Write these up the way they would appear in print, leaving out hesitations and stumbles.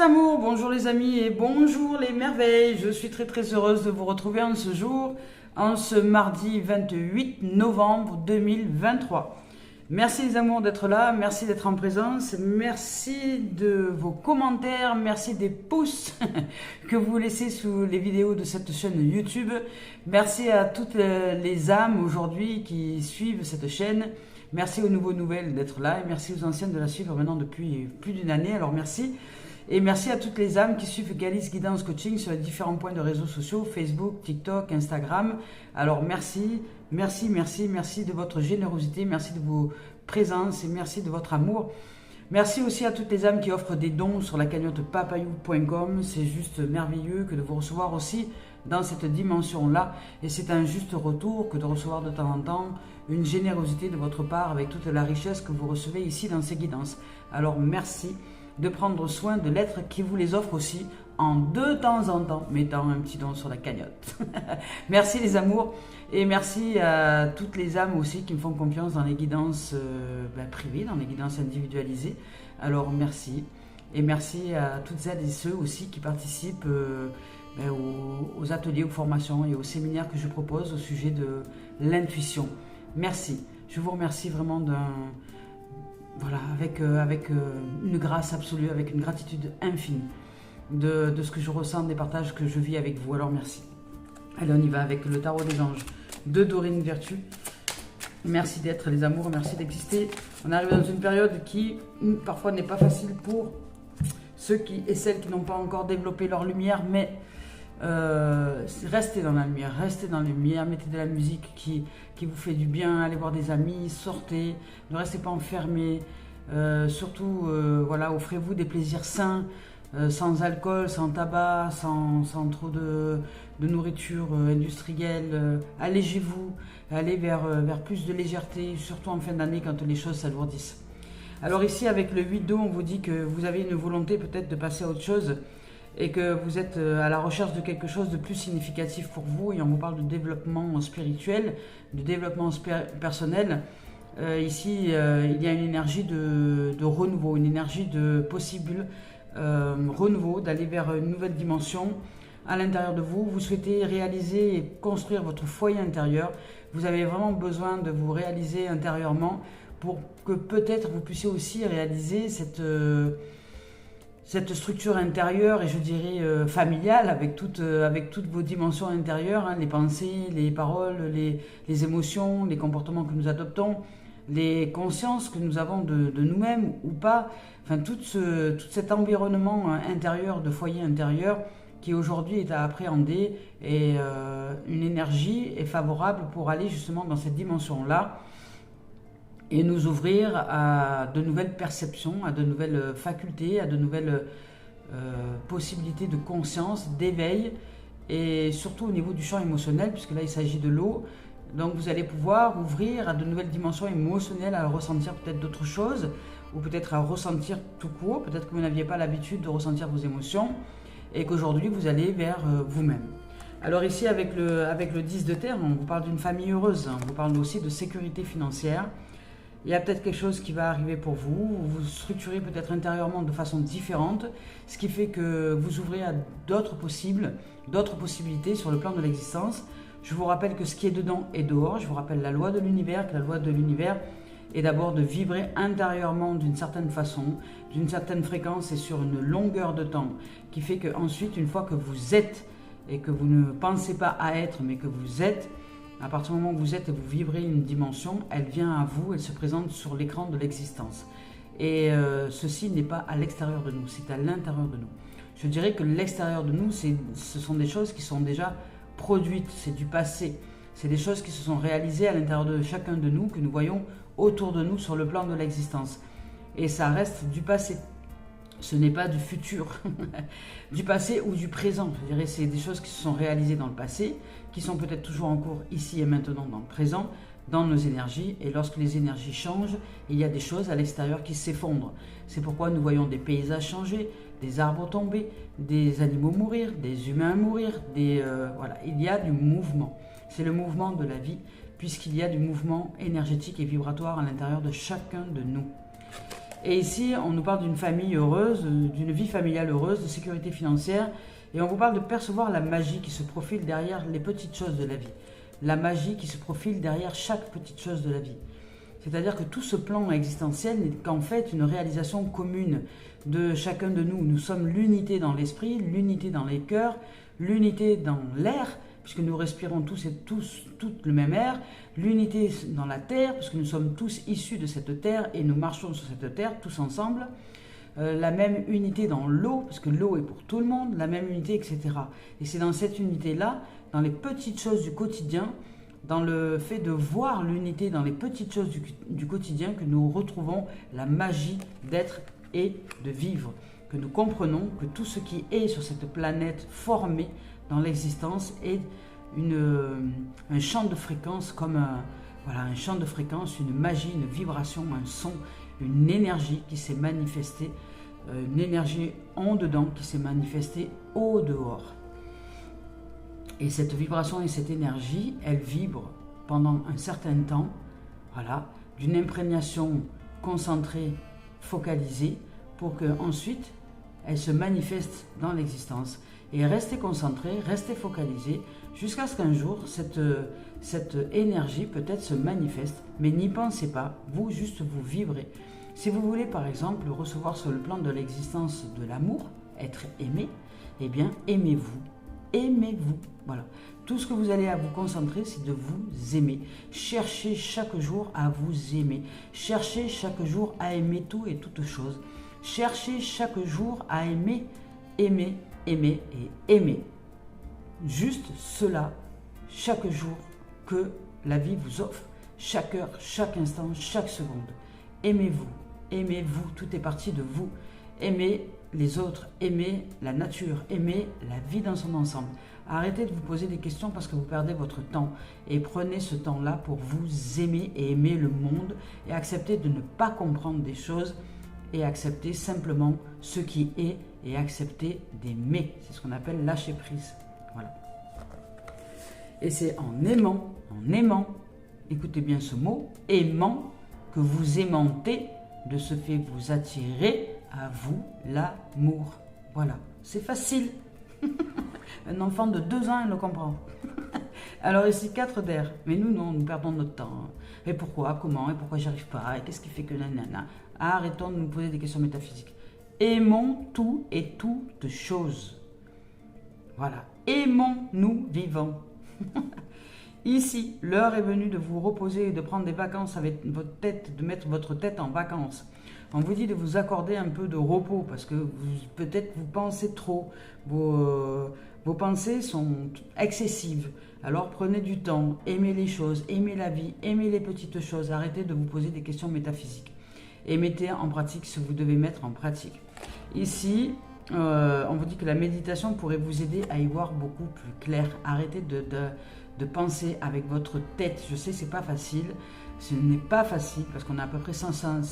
les amours, bonjour les amis et bonjour les merveilles. Je suis très heureuse de vous retrouver en ce jour, en ce mardi 28 novembre 2023. Merci les amours d'être là, merci d'être en présence, merci de vos commentaires, merci des pouces que vous laissez sous les vidéos de cette chaîne YouTube. Merci à toutes les âmes aujourd'hui qui suivent cette chaîne. Merci aux nouveaux nouvelles d'être là et merci aux anciennes de la suivre maintenant depuis plus d'une année. Alors merci. Et merci à toutes les âmes qui suivent Galice Guidance Coaching sur les différents points de réseaux sociaux, Facebook, TikTok, Instagram. Alors merci de votre générosité, merci de vos présences et merci de votre amour. Merci aussi à toutes les âmes qui offrent des dons sur la cagnotte papayou.com. C'est juste merveilleux que de vous recevoir aussi dans cette dimension-là. Et c'est un juste retour que de recevoir de temps en temps une générosité de votre part avec toute la richesse que vous recevez ici dans ces guidances. Alors merci de prendre soin de l'être qui vous les offre aussi de temps en temps, mettant un petit don sur la cagnotte. Merci les amours et merci à toutes les âmes aussi qui me font confiance dans les guidances privées, dans les guidances individualisées. Alors merci et merci à toutes celles et ceux aussi qui participent aux ateliers, aux formations et aux séminaires que je propose au sujet de l'intuition. Merci, je vous remercie vraiment avec une grâce absolue, avec une gratitude infinie de ce que je ressens, des partages que je vis avec vous. Alors merci. Allez, on y va avec le tarot des anges de Dorine Virtue. Merci d'être les amours, merci d'exister. On arrive dans une période qui parfois n'est pas facile pour ceux et celles qui n'ont pas encore développé leur lumière, mais restez dans la lumière, mettez de la musique qui vous fait du bien, allez voir des amis, sortez, ne restez pas enfermés, surtout offrez-vous des plaisirs sains, sans alcool, sans tabac, sans trop de nourriture industrielle, allégez-vous, allez vers plus de légèreté, surtout en fin d'année quand les choses s'alourdissent. Alors ici avec le 8 d'eau, on vous dit que vous avez une volonté peut-être de passer à autre chose, et que vous êtes à la recherche de quelque chose de plus significatif pour vous, et on vous parle de développement spirituel, de développement personnel. Ici, il y a une énergie de renouveau, une énergie de possible renouveau, d'aller vers une nouvelle dimension à l'intérieur de vous. Vous souhaitez réaliser et construire votre foyer intérieur. Vous avez vraiment besoin de vous réaliser intérieurement pour que peut-être vous puissiez aussi réaliser cette structure intérieure et je dirais familiale avec toutes vos dimensions intérieures, hein, les pensées, les paroles, les émotions, les comportements que nous adoptons, les consciences que nous avons de nous-mêmes ou pas, enfin tout cet environnement intérieur, de foyer intérieur qui aujourd'hui est à appréhender et une énergie est favorable pour aller justement dans cette dimension-là et nous ouvrir à de nouvelles perceptions, à de nouvelles facultés, à de nouvelles possibilités de conscience, d'éveil, et surtout au niveau du champ émotionnel, puisque là il s'agit de l'eau. Donc vous allez pouvoir ouvrir à de nouvelles dimensions émotionnelles, à ressentir peut-être d'autres choses, ou peut-être à ressentir tout court, peut-être que vous n'aviez pas l'habitude de ressentir vos émotions, et qu'aujourd'hui vous allez vers vous-même. Alors ici avec le 10 de terre, on vous parle d'une famille heureuse, on vous parle aussi de sécurité financière. Il y a peut-être quelque chose qui va arriver pour vous, vous structurez peut-être intérieurement de façon différente, ce qui fait que vous ouvrez à d'autres possibilités sur le plan de l'existence. Je vous rappelle que ce qui est dedans est dehors, je vous rappelle la loi de l'univers, que la loi de l'univers est d'abord de vibrer intérieurement d'une certaine façon, d'une certaine fréquence et sur une longueur de temps, qui fait qu'ensuite, une fois que vous êtes, et que vous ne pensez pas à être, mais que vous êtes, à partir du moment où vous êtes et vous vibrez une dimension, elle vient à vous, elle se présente sur l'écran de l'existence. Et ceci n'est pas à l'extérieur de nous, c'est à l'intérieur de nous. Je dirais que l'extérieur de nous, ce sont des choses qui sont déjà produites, c'est du passé. C'est des choses qui se sont réalisées à l'intérieur de chacun de nous, que nous voyons autour de nous sur le plan de l'existence. Et ça reste du passé. Ce n'est pas du futur, du passé ou du présent. Je dirais c'est des choses qui se sont réalisées dans le passé, qui sont peut-être toujours en cours ici et maintenant dans le présent, dans nos énergies. Et lorsque les énergies changent, il y a des choses à l'extérieur qui s'effondrent. C'est pourquoi nous voyons des paysages changer, des arbres tomber, des animaux mourir, des humains mourir. Voilà, il y a du mouvement. C'est le mouvement de la vie, puisqu'il y a du mouvement énergétique et vibratoire à l'intérieur de chacun de nous. Et ici, on nous parle d'une famille heureuse, d'une vie familiale heureuse, de sécurité financière. Et on vous parle de percevoir la magie qui se profile derrière les petites choses de la vie. La magie qui se profile derrière chaque petite chose de la vie. C'est-à-dire que tout ce plan existentiel n'est qu'en fait une réalisation commune de chacun de nous. Nous sommes l'unité dans l'esprit, l'unité dans les cœurs, l'unité dans l'air, puisque nous respirons tous et tous le même air, l'unité dans la terre, puisque nous sommes tous issus de cette terre et nous marchons sur cette terre tous ensemble, la même unité dans l'eau, parce que l'eau est pour tout le monde, la même unité, etc. Et c'est dans cette unité-là, dans les petites choses du quotidien, dans le fait de voir l'unité dans les petites choses du quotidien, que nous retrouvons la magie d'être et de vivre, que nous comprenons que tout ce qui est sur cette planète formée dans l'existence est un champ de fréquence, comme un champ de fréquence, une magie, une vibration, un son, une énergie qui s'est manifestée, une énergie en dedans qui s'est manifestée au dehors. Et cette vibration et cette énergie, elle vibre pendant un certain temps, voilà, d'une imprégnation concentrée, focalisée, pour qu'ensuite, elle se manifeste dans l'existence. Et restez concentré, restez focalisé, jusqu'à ce qu'un jour, cette énergie peut-être se manifeste, mais n'y pensez pas, vous, juste vous vibrez. Si vous voulez, par exemple, recevoir sur le plan de l'existence de l'amour, être aimé, eh bien, aimez-vous. Aimez-vous. Voilà. Tout ce que vous allez à vous concentrer, c'est de vous aimer. Cherchez chaque jour à vous aimer. Cherchez chaque jour à aimer tout et toutes choses. Cherchez chaque jour à aimer, aimer, aimer et aimer. Juste cela, chaque jour que la vie vous offre. Chaque heure, chaque instant, chaque seconde. Aimez-vous. Aimez-vous. Tout est parti de vous. Aimez les autres, aimez la nature, aimez la vie dans son ensemble. Arrêtez de vous poser des questions parce que vous perdez votre temps et prenez ce temps-là pour vous aimer et aimer le monde et accepter de ne pas comprendre des choses et accepter simplement ce qui est et accepter d'aimer. C'est ce qu'on appelle lâcher prise. Voilà. Et c'est en aimant, écoutez bien ce mot, aimant, que vous aimantez, de ce fait vous attirez à vous l'amour. Voilà, c'est facile. Un enfant de 2 ans, il le comprend. Alors ici, 4 d'air. Mais nous, non, nous perdons notre temps. Et pourquoi, comment, et pourquoi j'y arrive pas, et qu'est-ce qui fait que nanana. Arrêtons de nous poser des questions métaphysiques. Aimons tout et toutes choses. Voilà. Aimons-nous vivants. Ici, l'heure est venue de vous reposer et de prendre des vacances avec votre tête, de mettre votre tête en vacances. On vous dit de vous accorder un peu de repos parce que peut-être vous pensez trop, vos pensées sont excessives. Alors prenez du temps, aimez les choses, aimez la vie, aimez les petites choses, arrêtez de vous poser des questions métaphysiques et mettez en pratique ce que vous devez mettre en pratique. Ici, on vous dit que la méditation pourrait vous aider à y voir beaucoup plus clair. Arrêtez de penser avec votre tête. Je sais, c'est pas facile. Ce n'est pas facile parce qu'on a à peu près 65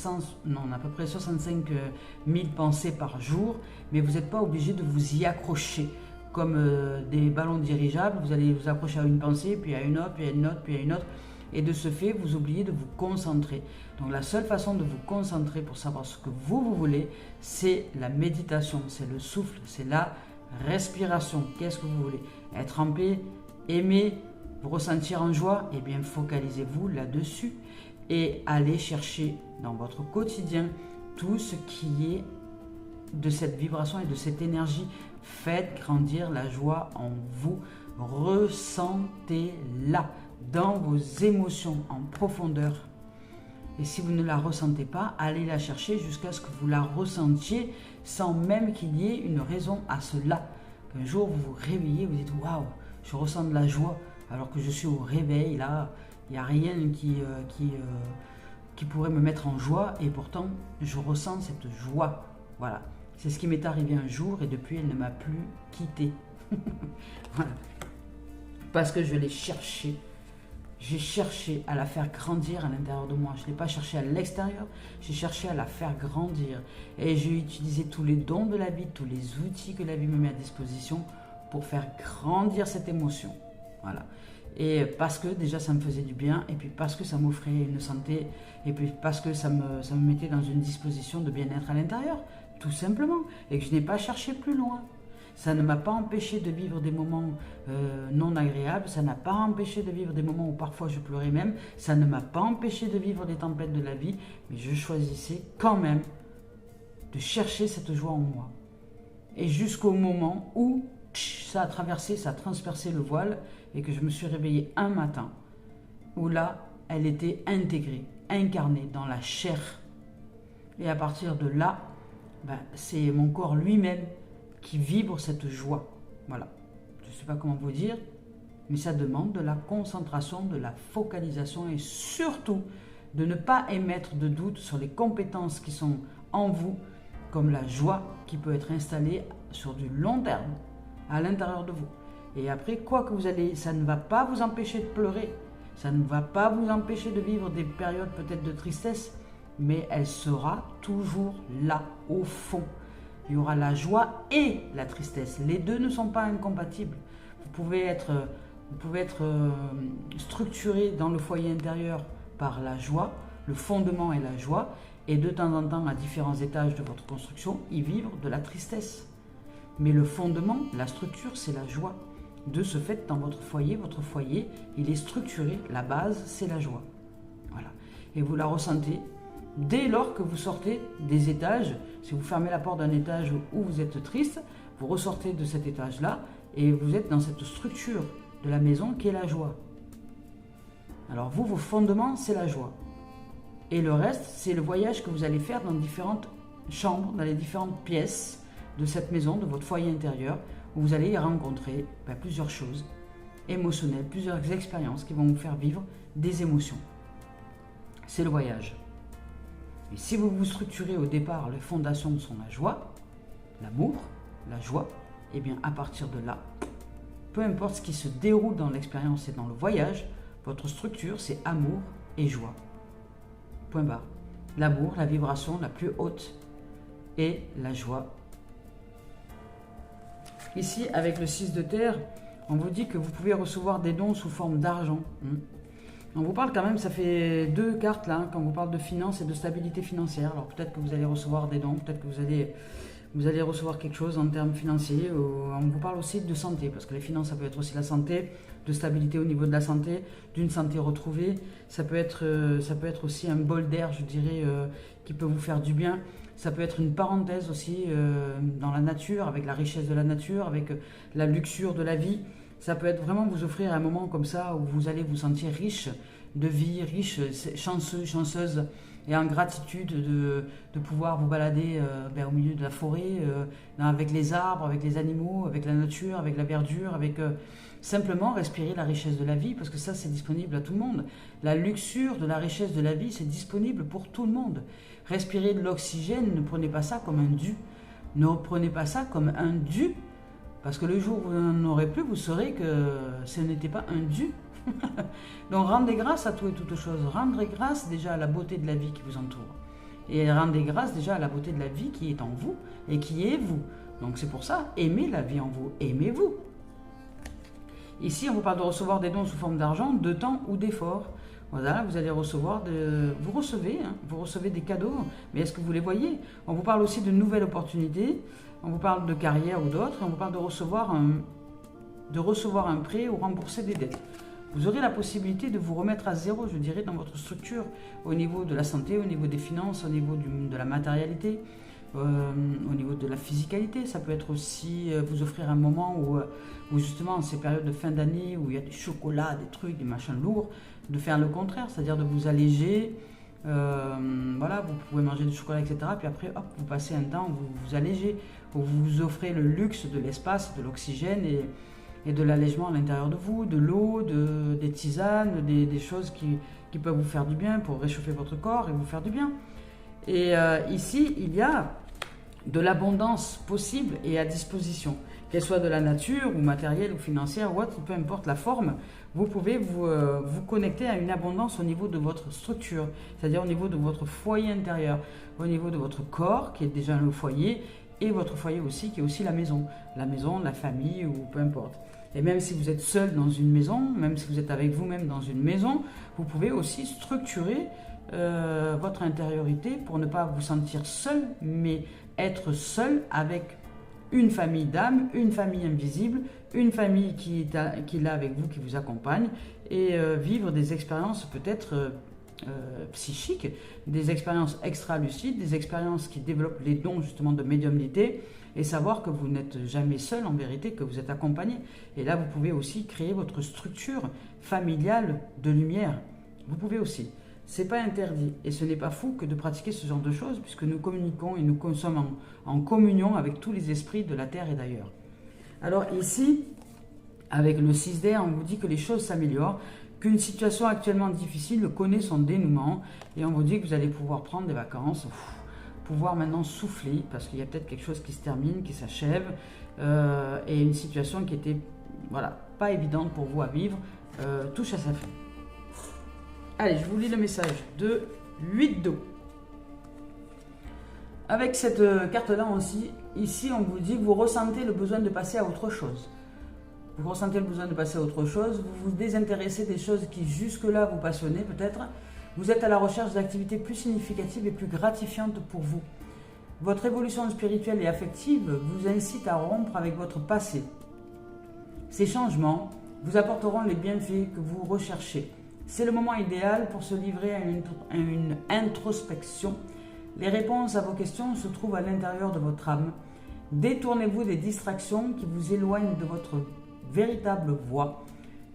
000 pensées par jour, mais vous n'êtes pas obligé de vous y accrocher. Comme des ballons dirigeables, vous allez vous accrocher à une pensée, puis à une autre, puis à une autre, puis à une autre. Et de ce fait, vous oubliez de vous concentrer. Donc la seule façon de vous concentrer pour savoir ce que vous voulez, c'est la méditation, c'est le souffle, c'est la respiration. Qu'est-ce que vous voulez? Être en paix, aimer, vous ressentir en joie, eh bien focalisez-vous là-dessus et allez chercher dans votre quotidien tout ce qui est de cette vibration et de cette énergie. Faites grandir la joie en vous, ressentez-la dans vos émotions en profondeur. Et si vous ne la ressentez pas, allez la chercher jusqu'à ce que vous la ressentiez sans même qu'il y ait une raison à cela. Qu'un jour vous vous réveillez, vous dites waouh, je ressens de la joie. Alors que je suis au réveil, là, il n'y a rien qui pourrait me mettre en joie et pourtant, je ressens cette joie. Voilà, c'est ce qui m'est arrivé un jour et depuis, elle ne m'a plus quitté. Voilà. Parce que je l'ai cherché. J'ai cherché à la faire grandir à l'intérieur de moi. Je ne l'ai pas cherché à l'extérieur, j'ai cherché à la faire grandir. Et j'ai utilisé tous les dons de la vie, tous les outils que la vie me met à disposition pour faire grandir cette émotion. Voilà. Et parce que déjà ça me faisait du bien, et puis parce que ça m'offrait une santé, et puis parce que ça me mettait dans une disposition de bien-être à l'intérieur, tout simplement, et que je n'ai pas cherché plus loin. Ça ne m'a pas empêché de vivre des moments non agréables, ça n'a pas empêché de vivre des moments où parfois je pleurais même, ça ne m'a pas empêché de vivre des tempêtes de la vie, mais je choisissais quand même de chercher cette joie en moi. Et jusqu'au moment où ça a traversé, ça a transpercé le voile, et que je me suis réveillée un matin, où là, elle était intégrée, incarnée dans la chair. Et à partir de là, c'est mon corps lui-même qui vibre cette joie. Voilà. Je ne sais pas comment vous dire, mais ça demande de la concentration, de la focalisation et surtout de ne pas émettre de doute sur les compétences qui sont en vous, comme la joie qui peut être installée sur du long terme à l'intérieur de vous. Et après, quoi que vous allez, ça ne va pas vous empêcher de pleurer, ça ne va pas vous empêcher de vivre des périodes peut-être de tristesse, mais elle sera toujours là, au fond. Il y aura la joie et la tristesse. Les deux ne sont pas incompatibles. Vous pouvez être structuré dans le foyer intérieur par la joie, le fondement est la joie, et de temps en temps, à différents étages de votre construction, y vivre de la tristesse. Mais le fondement, la structure, c'est la joie. De ce fait, dans votre foyer, il est structuré, la base, c'est la joie. Voilà. Et vous la ressentez dès lors que vous sortez des étages. Si vous fermez la porte d'un étage où vous êtes triste, vous ressortez de cet étage-là et vous êtes dans cette structure de la maison qui est la joie. Alors vous, vos fondements, c'est la joie. Et le reste, c'est le voyage que vous allez faire dans différentes chambres, dans les différentes pièces de cette maison, de votre foyer intérieur, où vous allez y rencontrer plusieurs choses émotionnelles, plusieurs expériences qui vont vous faire vivre des émotions. C'est le voyage. Et si vous vous structurez au départ, les fondations sont la joie, l'amour, la joie, et bien à partir de là, peu importe ce qui se déroule dans l'expérience et dans le voyage, votre structure c'est amour et joie. Point barre. L'amour, la vibration la plus haute, et la joie. Ici, avec le 6 de terre, on vous dit que vous pouvez recevoir des dons sous forme d'argent. On vous parle quand même, ça fait 2 cartes là, quand on vous parle de finances et de stabilité financière. Alors peut-être que vous allez recevoir des dons, peut-être que vous allez recevoir quelque chose en termes financiers. On vous parle aussi de santé, parce que les finances, ça peut être aussi la santé, de stabilité au niveau de la santé, d'une santé retrouvée. Ça peut être aussi un bol d'air, je dirais, qui peut vous faire du bien. Ça peut être une parenthèse aussi dans la nature, avec la richesse de la nature, avec la luxure de la vie. Ça peut être vraiment vous offrir un moment comme ça où vous allez vous sentir riche de vie, riche, chanceux, chanceuse et en gratitude de pouvoir vous balader au milieu de la forêt, avec les arbres, avec les animaux, avec la nature, avec la verdure, avec simplement respirer la richesse de la vie, parce que ça c'est disponible à tout le monde. La luxure de la richesse de la vie, c'est disponible pour tout le monde. Respirer de l'oxygène, ne prenez pas ça comme un dû. Ne prenez pas ça comme un dû, parce que le jour où vous n'en aurez plus, vous saurez que ce n'était pas un dû. Donc rendez grâce à tout et toutes choses. Rendez grâce déjà à la beauté de la vie qui vous entoure. Et rendez grâce déjà à la beauté de la vie qui est en vous et qui est vous. Donc c'est pour ça, aimez la vie en vous, aimez-vous. Ici, on vous parle de recevoir des dons sous forme d'argent, de temps ou d'effort. Voilà, vous allez recevoir, vous recevez des cadeaux, mais est-ce que vous les voyez? On vous parle aussi de nouvelles opportunités, on vous parle de carrière ou d'autres, on vous parle de recevoir un prêt ou rembourser des dettes. Vous aurez la possibilité de vous remettre à zéro, je dirais, dans votre structure, au niveau de la santé, au niveau des finances, au niveau de la matérialité, au niveau de la physicalité. Ça peut être aussi vous offrir un moment où justement, en ces périodes de fin d'année, où il y a des chocolats, des trucs, des machins lourds, de faire le contraire, c'est-à-dire de vous alléger. Voilà, vous pouvez manger du chocolat, etc. Puis après, hop, vous passez un temps où vous vous allégez, où vous vous offrez le luxe de l'espace, de l'oxygène et de l'allègement à l'intérieur de vous, de l'eau, des tisanes, des choses qui peuvent vous faire du bien pour réchauffer votre corps et vous faire du bien. Et ici, il y a de l'abondance possible et à disposition, qu'elle soit de la nature ou matérielle ou financière ou autre, peu importe la forme. Vous pouvez vous connecter à une abondance au niveau de votre structure, c'est-à-dire au niveau de votre foyer intérieur, au niveau de votre corps qui est déjà le foyer, et votre foyer aussi qui est aussi la maison, la famille ou peu importe. Et même si vous êtes seul dans une maison, même si vous êtes avec vous-même dans une maison, vous pouvez aussi structurer votre intériorité pour ne pas vous sentir seul, mais être seul avec une famille d'âme, une famille invisible, une famille qui est là avec vous, qui vous accompagne, et vivre des expériences peut-être psychiques, des expériences extra-lucides, des expériences qui développent les dons justement de médiumnité, et savoir que vous n'êtes jamais seul en vérité, que vous êtes accompagné. Et là, vous pouvez aussi créer votre structure familiale de lumière. Vous pouvez aussi. C'est pas interdit et ce n'est pas fou que de pratiquer ce genre de choses puisque nous communiquons et nous sommes en communion avec tous les esprits de la terre et d'ailleurs. Alors ici, avec le 6 d'air, on vous dit que les choses s'améliorent, qu'une situation actuellement difficile connaît son dénouement et on vous dit que vous allez pouvoir prendre des vacances, pouvoir maintenant souffler parce qu'il y a peut-être quelque chose qui se termine, qui s'achève et une situation qui était pas évidente pour vous à vivre touche à sa fin. Allez, je vous lis le message de 8 d'eau. Avec cette carte-là aussi, ici on vous dit que vous ressentez le besoin de passer à autre chose. Vous ressentez le besoin de passer à autre chose, vous vous désintéressez des choses qui jusque-là vous passionnaient peut-être. Vous êtes à la recherche d'activités plus significatives et plus gratifiantes pour vous. Votre évolution spirituelle et affective vous incite à rompre avec votre passé. Ces changements vous apporteront les bienfaits que vous recherchez. C'est le moment idéal pour se livrer à une introspection. Les réponses à vos questions se trouvent à l'intérieur de votre âme. Détournez-vous des distractions qui vous éloignent de votre véritable voie.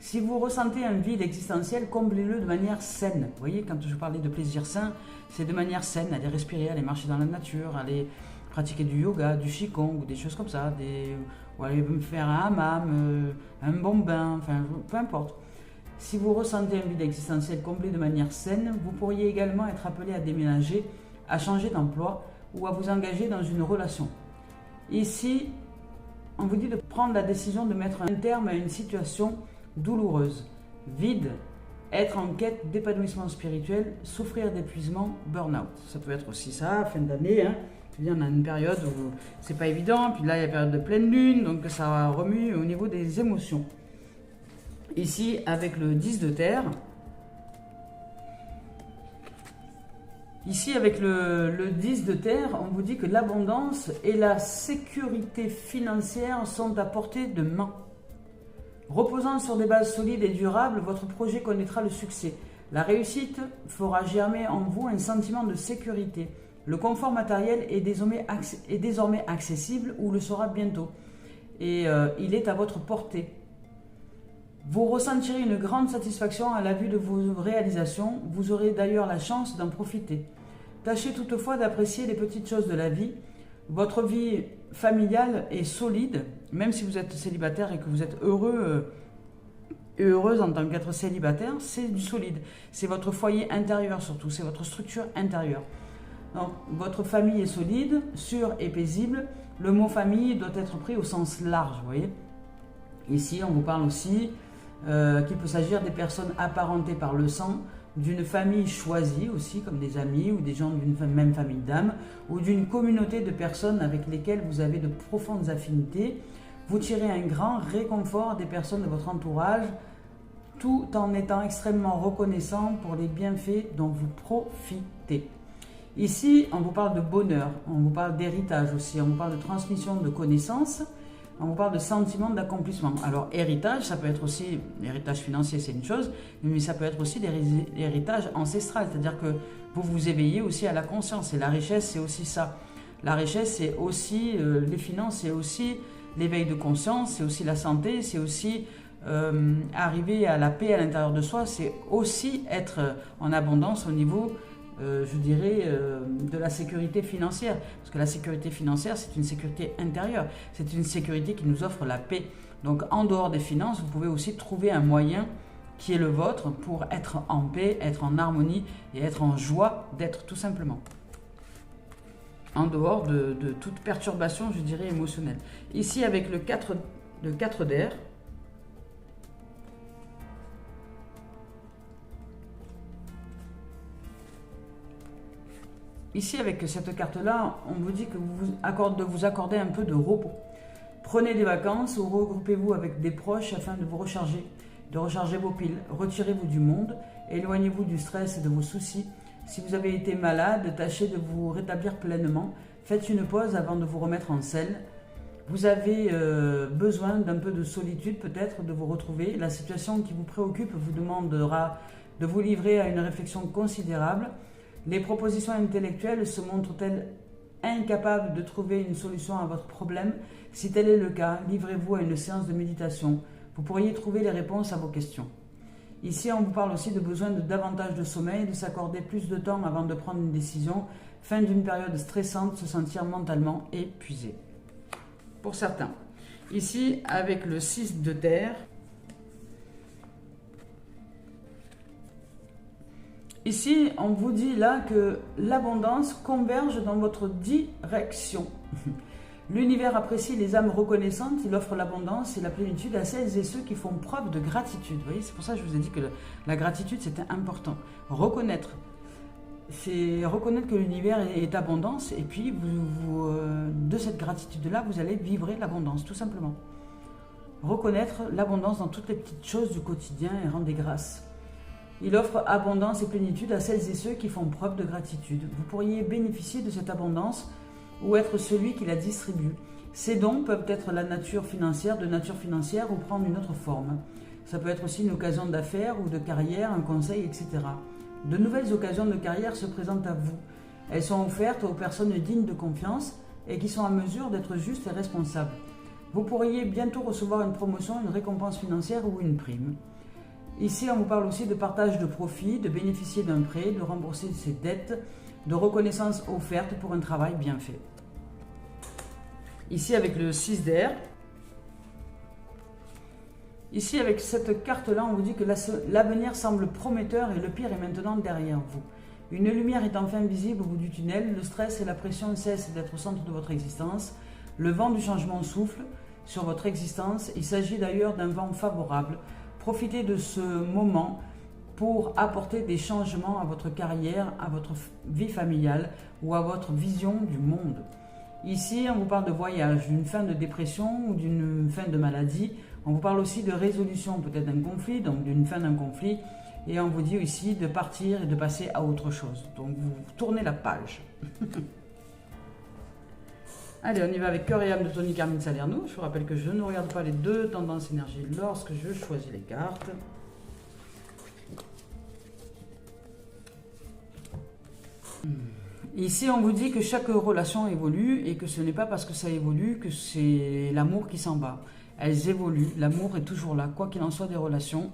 Si vous ressentez un vide existentiel, comblez-le de manière saine. Vous voyez, quand je parlais de plaisir sain, c'est de manière saine. Aller respirer, aller marcher dans la nature, aller pratiquer du yoga, du qigong ou des choses comme ça. Ou aller faire un hammam, un bon bain, enfin peu importe. Si vous ressentez un vide existentiel comblé de manière saine, vous pourriez également être appelé à déménager, à changer d'emploi ou à vous engager dans une relation. Ici, on vous dit de prendre la décision de mettre un terme à une situation douloureuse, vide, être en quête d'épanouissement spirituel, souffrir d'épuisement, burn-out. Ça peut être aussi ça, fin d'année. Hein. On a une période où c'est pas évident, puis là il y a la période de pleine lune, donc ça remue au niveau des émotions. Ici, avec le 10 de terre, ici avec le 10 de terre, on vous dit que l'abondance et la sécurité financière sont à portée de main. Reposant sur des bases solides et durables, votre projet connaîtra le succès. La réussite fera germer en vous un sentiment de sécurité. Le confort matériel est désormais accessible ou le sera bientôt. Et il est à votre portée. Vous ressentirez une grande satisfaction à la vue de vos réalisations. Vous aurez d'ailleurs la chance d'en profiter. Tâchez toutefois d'apprécier les petites choses de la vie. Votre vie familiale est solide, même si vous êtes célibataire et que vous êtes heureux et heureuse en tant qu'être célibataire, c'est du solide. C'est votre foyer intérieur surtout, c'est votre structure intérieure. Donc, votre famille est solide, sûre et paisible. Le mot famille doit être pris au sens large, vous voyez. Ici, on vous parle aussi qu'il peut s'agir des personnes apparentées par le sang, d'une famille choisie aussi, comme des amis ou des gens d'une même famille d'âme, ou d'une communauté de personnes avec lesquelles vous avez de profondes affinités. Vous tirez un grand réconfort des personnes de votre entourage, tout en étant extrêmement reconnaissant pour les bienfaits dont vous profitez. Ici, on vous parle de bonheur, on vous parle d'héritage aussi, on vous parle de transmission de connaissances, on vous parle de sentiment d'accomplissement. Alors, héritage, ça peut être aussi, l'héritage financier c'est une chose, mais ça peut être aussi l'héritage ancestral, c'est-à-dire que vous vous éveillez aussi à la conscience, et la richesse c'est aussi ça. La richesse c'est aussi les finances, c'est aussi l'éveil de conscience, c'est aussi la santé, c'est aussi arriver à la paix à l'intérieur de soi, c'est aussi être en abondance au niveau je dirais, de la sécurité financière. Parce que la sécurité financière, c'est une sécurité intérieure. C'est une sécurité qui nous offre la paix. Donc, en dehors des finances, vous pouvez aussi trouver un moyen qui est le vôtre pour être en paix, être en harmonie et être en joie d'être tout simplement. En dehors de toute perturbation, je dirais, émotionnelle. Ici, avec le 4 d'air, ici, avec cette carte-là, on vous dit que vous accordez un peu de repos. Prenez des vacances ou regroupez-vous avec des proches afin de vous recharger, de recharger vos piles. Retirez-vous du monde, éloignez-vous du stress et de vos soucis. Si vous avez été malade, tâchez de vous rétablir pleinement. Faites une pause avant de vous remettre en selle. Vous avez besoin d'un peu de solitude, peut-être, de vous retrouver. La situation qui vous préoccupe vous demandera de vous livrer à une réflexion considérable. Les propositions intellectuelles se montrent-elles incapables de trouver une solution à votre problème? Si tel est le cas, livrez-vous à une séance de méditation. Vous pourriez trouver les réponses à vos questions. Ici, on vous parle aussi de besoin de davantage de sommeil, de s'accorder plus de temps avant de prendre une décision. Fin d'une période stressante, se sentir mentalement épuisé. Pour certains. Ici, avec le 6 de terre. Ici, on vous dit là que l'abondance converge dans votre direction. L'univers apprécie les âmes reconnaissantes, il offre l'abondance et la plénitude à celles et ceux qui font preuve de gratitude. Vous voyez, c'est pour ça que je vous ai dit que la gratitude, c'était important. Reconnaître, c'est reconnaître que l'univers est abondance, et puis de cette gratitude-là, vous allez vibrer l'abondance, tout simplement. Reconnaître l'abondance dans toutes les petites choses du quotidien et rendre des grâces. Il offre abondance et plénitude à celles et ceux qui font preuve de gratitude. Vous pourriez bénéficier de cette abondance ou être celui qui la distribue. Ces dons peuvent être de nature financière ou prendre une autre forme. Ça peut être aussi une occasion d'affaires ou de carrière, un conseil, etc. De nouvelles occasions de carrière se présentent à vous. Elles sont offertes aux personnes dignes de confiance et qui sont en mesure d'être justes et responsables. Vous pourriez bientôt recevoir une promotion, une récompense financière ou une prime. Ici, on vous parle aussi de partage de profits, de bénéficier d'un prêt, de rembourser ses dettes, de reconnaissance offerte pour un travail bien fait. Ici, avec le 6 d'air. Ici, avec cette carte-là, on vous dit que l'avenir semble prometteur et le pire est maintenant derrière vous. Une lumière est enfin visible au bout du tunnel, le stress et la pression cessent d'être au centre de votre existence, le vent du changement souffle sur votre existence, il s'agit d'ailleurs d'un vent favorable. Profitez de ce moment pour apporter des changements à votre carrière, à votre vie familiale ou à votre vision du monde. Ici, on vous parle de voyage, d'une fin de dépression ou d'une fin de maladie. On vous parle aussi de résolution peut-être d'un conflit, donc d'une fin d'un conflit. Et on vous dit aussi de partir et de passer à autre chose. Donc vous tournez la page. Allez, on y va avec Cœur et âme de Tony Carmine Salerno. Je vous rappelle que je ne regarde pas les deux tendances énergie lorsque je choisis les cartes. Ici, on vous dit que chaque relation évolue et que ce n'est pas parce que ça évolue que c'est l'amour qui s'en va. Elles évoluent, l'amour est toujours là, quoi qu'il en soit des relations.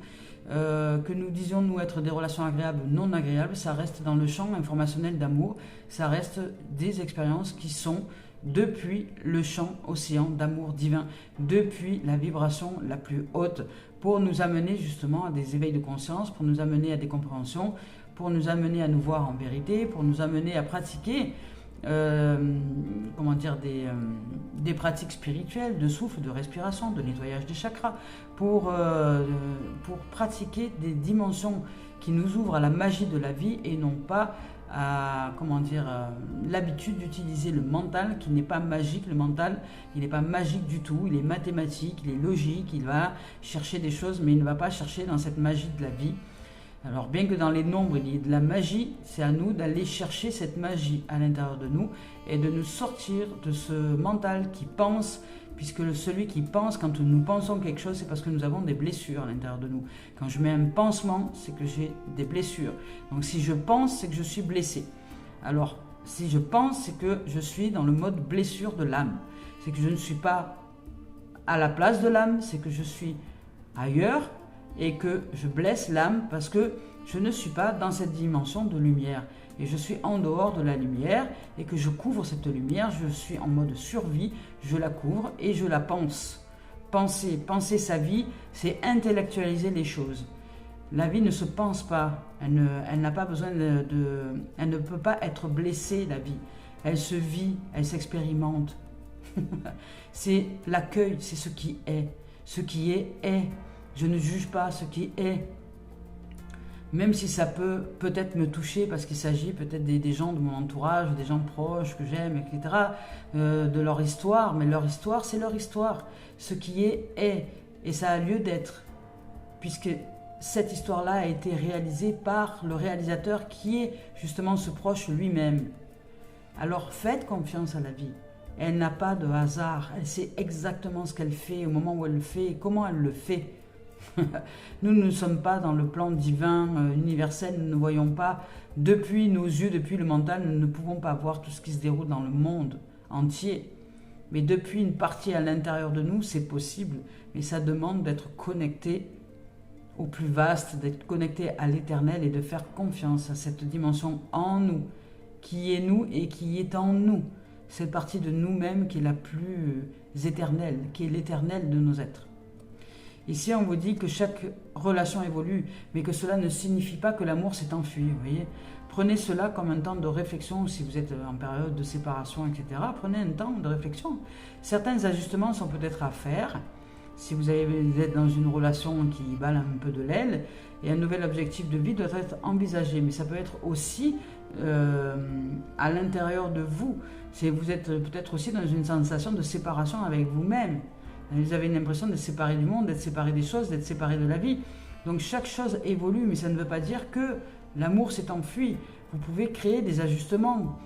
Que nous disions nous être des relations agréables ou non agréables, ça reste dans le champ informationnel d'amour, ça reste des expériences qui sont depuis le champ océan d'amour divin, depuis la vibration la plus haute, pour nous amener justement à des éveils de conscience, pour nous amener à des compréhensions, pour nous amener à nous voir en vérité, pour nous amener à pratiquer des pratiques spirituelles, de souffle, de respiration, de nettoyage des chakras, pour pratiquer des dimensions qui nous ouvrent à la magie de la vie et non pas à l'habitude d'utiliser le mental qui n'est pas magique. Le mental, il n'est pas magique du tout, il est mathématique, il est logique, il va chercher des choses mais il ne va pas chercher dans cette magie de la vie. Alors bien que dans les nombres il y ait de la magie, c'est à nous d'aller chercher cette magie à l'intérieur de nous et de nous sortir de ce mental qui pense, puisque celui qui pense, quand nous pensons quelque chose, c'est parce que nous avons des blessures à l'intérieur de nous. Quand je mets un pansement, c'est que j'ai des blessures. Donc si je pense, c'est que je suis blessé. Alors si je pense, c'est que je suis dans le mode blessure de l'âme. C'est que je ne suis pas à la place de l'âme, c'est que je suis ailleurs, et que je blesse l'âme parce que je ne suis pas dans cette dimension de lumière et je suis en dehors de la lumière et que je couvre cette lumière, je suis en mode survie, je la couvre et je la pense. Penser sa vie, c'est intellectualiser les choses. La vie ne se pense pas, elle n'a pas besoin elle ne peut pas être blessée, la vie. Elle se vit, elle s'expérimente. C'est l'accueil, c'est ce qui est. Ce qui est, est. Je ne juge pas ce qui est. même si ça peut peut-être me toucher parce qu'il s'agit peut-être des gens de mon entourage, des gens proches que j'aime, etc., de leur histoire, mais leur histoire, c'est leur histoire. Ce qui est, et ça a lieu d'être, puisque cette histoire-là a été réalisée par le réalisateur qui est justement ce proche lui-même. Alors faites confiance à la vie. Elle n'a pas de hasard, elle sait exactement ce qu'elle fait au moment où elle le fait et comment elle le fait. Nous ne sommes pas dans le plan divin, universel, nous ne voyons pas depuis nos yeux, depuis le mental, nous ne pouvons pas voir tout ce qui se déroule dans le monde entier. Mais depuis une partie à l'intérieur de nous, c'est possible, mais ça demande d'être connecté au plus vaste, d'être connecté à l'éternel et de faire confiance à cette dimension en nous, qui est nous et qui est en nous. Cette partie de nous-mêmes qui est la plus éternelle, qui est l'éternel de nos êtres. Ici, on vous dit que chaque relation évolue, mais que cela ne signifie pas que l'amour s'est enfui. Vous voyez, prenez cela comme un temps de réflexion, si vous êtes en période de séparation, etc. Prenez un temps de réflexion. Certains ajustements sont peut-être à faire, si vous êtes dans une relation qui balle un peu de l'aile, et un nouvel objectif de vie doit être envisagé. Mais ça peut être aussi à l'intérieur de vous. Vous êtes peut-être aussi dans une sensation de séparation avec vous-même. Vous avez l'impression d'être séparé du monde, d'être séparé des choses, d'être séparé de la vie. Donc chaque chose évolue, mais ça ne veut pas dire que l'amour s'est enfui. Vous pouvez créer des ajustements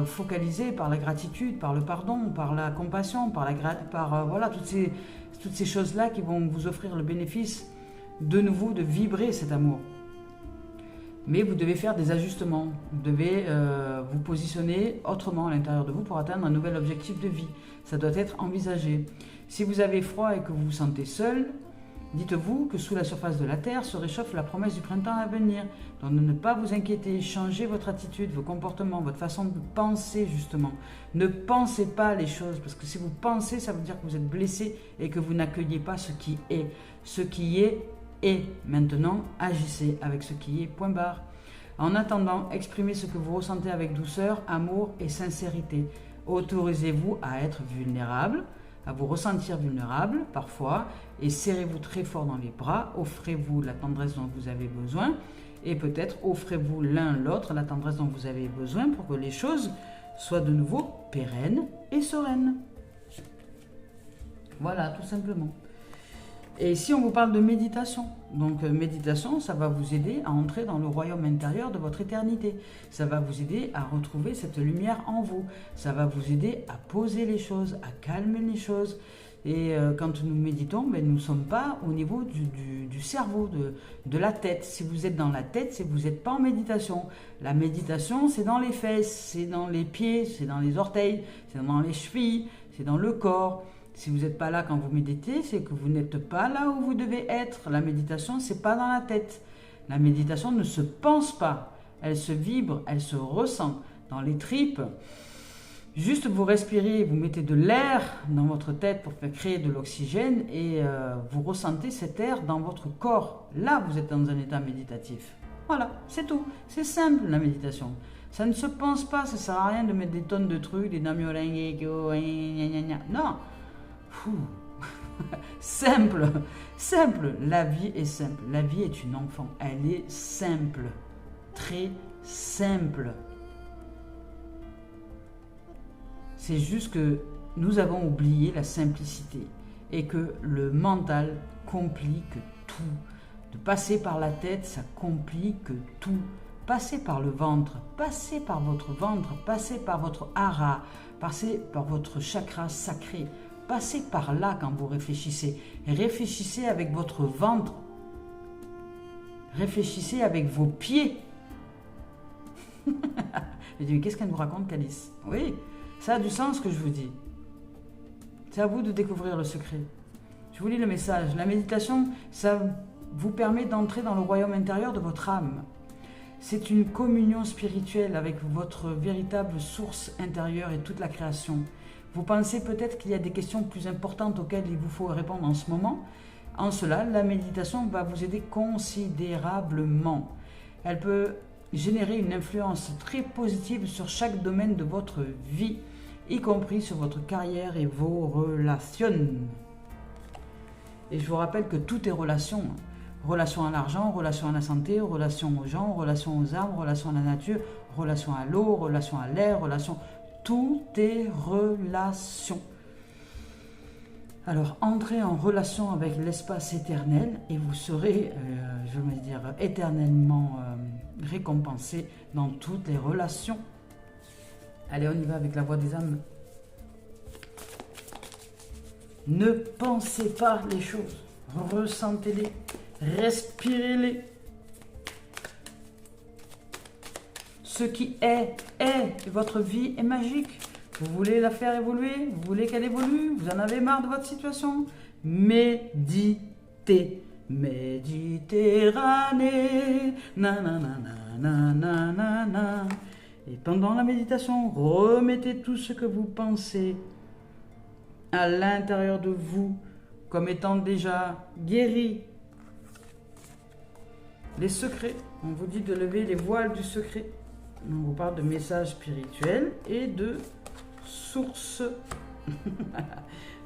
focalisés par la gratitude, par le pardon, par la compassion, voilà, toutes ces choses-là qui vont vous offrir le bénéfice de nouveau de vibrer cet amour. Mais vous devez faire des ajustements, vous devez vous positionner autrement à l'intérieur de vous pour atteindre un nouvel objectif de vie. Ça doit être envisagé. Si vous avez froid et que vous vous sentez seul, dites-vous que sous la surface de la Terre se réchauffe la promesse du printemps à venir. Donc ne pas vous inquiéter, changez votre attitude, vos comportements, votre façon de penser justement. Ne pensez pas les choses, parce que si vous pensez, ça veut dire que vous êtes blessé et que vous n'accueillez pas ce qui est. Ce qui est. Maintenant, agissez avec ce qui est, point barre. En attendant, exprimez ce que vous ressentez avec douceur, amour et sincérité. Autorisez-vous à être vulnérable, à vous ressentir vulnérable parfois, et serrez-vous très fort dans les bras, offrez-vous la tendresse dont vous avez besoin, et peut-être offrez-vous l'un l'autre la tendresse dont vous avez besoin pour que les choses soient de nouveau pérennes et sereines. Voilà, tout simplement. Et ici, on vous parle de méditation. Donc, méditation, ça va vous aider à entrer dans le royaume intérieur de votre éternité. Ça va vous aider à retrouver cette lumière en vous. Ça va vous aider à poser les choses, à calmer les choses. Et quand nous méditons, nous ne sommes pas au niveau du cerveau, de la tête. Si vous êtes dans la tête, c'est que vous n'êtes pas en méditation. La méditation, c'est dans les fesses, c'est dans les pieds, c'est dans les orteils, c'est dans les chevilles, c'est dans le corps. Si vous n'êtes pas là quand vous méditez, c'est que vous n'êtes pas là où vous devez être. La méditation, c'est pas dans la tête. La méditation ne se pense pas. Elle se vibre, elle se ressent dans les tripes. Juste vous respirez, vous mettez de l'air dans votre tête pour faire créer de l'oxygène et vous ressentez cet air dans votre corps. Là, vous êtes dans un état méditatif. Voilà, c'est tout. C'est simple la méditation. Ça ne se pense pas, ça ne sert à rien de mettre des tonnes de trucs, des non. Simple, simple, la vie est simple, la vie est une enfant, elle est simple, très simple. C'est juste que nous avons oublié la simplicité et que le mental complique tout. De passer par la tête, ça complique tout. Passez par le ventre, passez par votre ventre, passez par votre hara, passez par votre chakra sacré. Passez par là quand vous réfléchissez. Réfléchissez avec votre ventre. Réfléchissez avec vos pieds. Je dis, mais qu'est-ce qu'elle nous raconte, Calice? Oui, ça a du sens ce que je vous dis. C'est à vous de découvrir le secret. Je vous lis le message. La méditation, ça vous permet d'entrer dans le royaume intérieur de votre âme. C'est une communion spirituelle avec votre véritable source intérieure et toute la création. Vous pensez peut-être qu'il y a des questions plus importantes auxquelles il vous faut répondre en ce moment. En cela, la méditation va vous aider considérablement. Elle peut générer une influence très positive sur chaque domaine de votre vie, y compris sur votre carrière et vos relations. Et je vous rappelle que tout est relation. relation à l'argent, relation à la santé, relation aux gens, relation aux arbres, relation à la nature, relation à l'eau, relation à l'air, relation... Tout est relation. Alors, entrez en relation avec l'espace éternel et vous serez, je vais dire, éternellement récompensé dans toutes les relations. Allez, on y va avec la voix des âmes. Ne pensez pas les choses, ressentez-les, respirez-les. Ce qui est, votre vie est magique. Vous voulez la faire évoluer, vous voulez qu'elle évolue, vous en avez marre de votre situation. Méditez, Méditerranée, nanana. Et pendant la méditation, remettez tout ce que vous pensez à l'intérieur de vous comme étant déjà guéri. Les secrets, on vous dit de lever les voiles du secret. On vous parle de messages spirituels et de sources.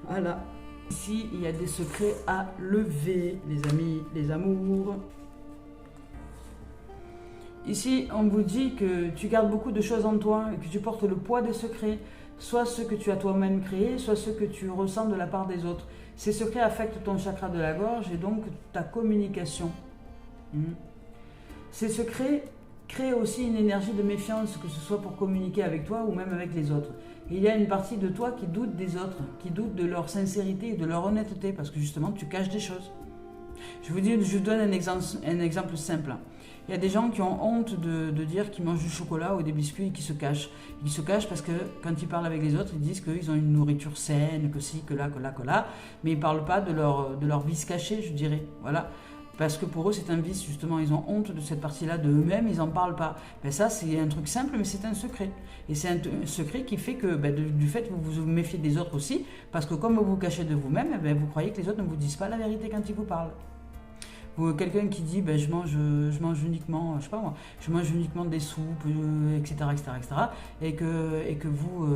Voilà. Ici, il y a des secrets à lever, les amis, les amours. Ici, on vous dit que tu gardes beaucoup de choses en toi et que tu portes le poids des secrets, soit ceux que tu as toi-même créés, soit ceux que tu ressens de la part des autres. Ces secrets affectent ton chakra de la gorge et donc ta communication. Ces secrets créent aussi une énergie de méfiance, que ce soit pour communiquer avec toi ou même avec les autres. Et il y a une partie de toi qui doute des autres, qui doute de leur sincérité et de leur honnêteté, parce que justement, tu caches des choses. Je vous donne un exemple simple. Il y a des gens qui ont honte de dire qu'ils mangent du chocolat ou des biscuits et qui se cachent. Ils se cachent parce que quand ils parlent avec les autres, ils disent qu'ils ont une nourriture saine, que ci, que là, mais ils ne parlent pas de leur vice caché, je dirais. Voilà. Parce que pour eux, c'est un vice, justement. Ils ont honte de cette partie-là de eux-mêmes, ils n'en parlent pas. Ben ça, c'est un truc simple, mais c'est un secret. Et c'est un secret qui fait que, du fait que vous vous méfiez des autres aussi, parce que comme vous vous cachez de vous-même, vous croyez que les autres ne vous disent pas la vérité quand ils vous parlent. Quelqu'un qui dit je mange uniquement, je sais pas moi, je mange uniquement des soupes, etc., et que vous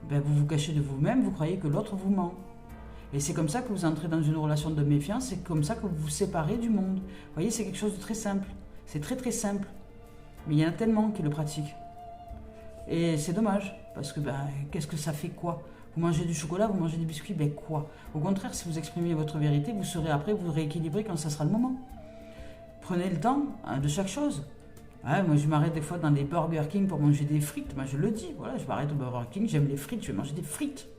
vous cachez de vous-même, vous croyez que l'autre vous ment. Et c'est comme ça que vous entrez dans une relation de méfiance, c'est comme ça que vous vous séparez du monde. Vous voyez, c'est quelque chose de très simple. C'est très très simple. Mais il y en a tellement qui le pratiquent. Et c'est dommage, parce que qu'est-ce que ça fait quoi? Vous mangez du chocolat, vous mangez des biscuits, quoi? Au contraire, si vous exprimez votre vérité, vous serez après, vous rééquilibrez quand ça sera le moment. Prenez le temps de chaque chose. Ouais, moi, je m'arrête des fois dans des Burger King pour manger des frites. Moi, je le dis, voilà, je m'arrête au Burger King, j'aime les frites, je vais manger des frites.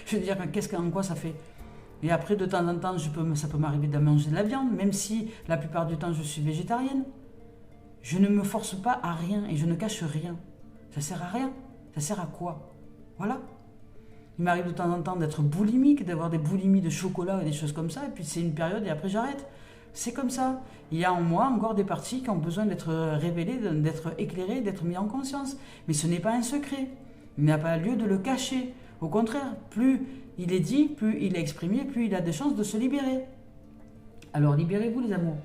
Je veux dire, en quoi ça fait? Et après, de temps en temps, ça peut m'arriver de manger de la viande, même si la plupart du temps, je suis végétarienne. Je ne me force pas à rien et je ne cache rien. Ça sert à rien. Ça sert à quoi? Voilà. Il m'arrive de temps en temps d'être boulimique, d'avoir des boulimies de chocolat et des choses comme ça, et puis c'est une période et après j'arrête. C'est comme ça. Il y a en moi encore des parties qui ont besoin d'être révélées, d'être éclairées, d'être mises en conscience. Mais ce n'est pas un secret. Il n'y a pas lieu de le cacher. Au contraire, plus il est dit, plus il est exprimé, plus il a des chances de se libérer. Alors libérez-vous les amours.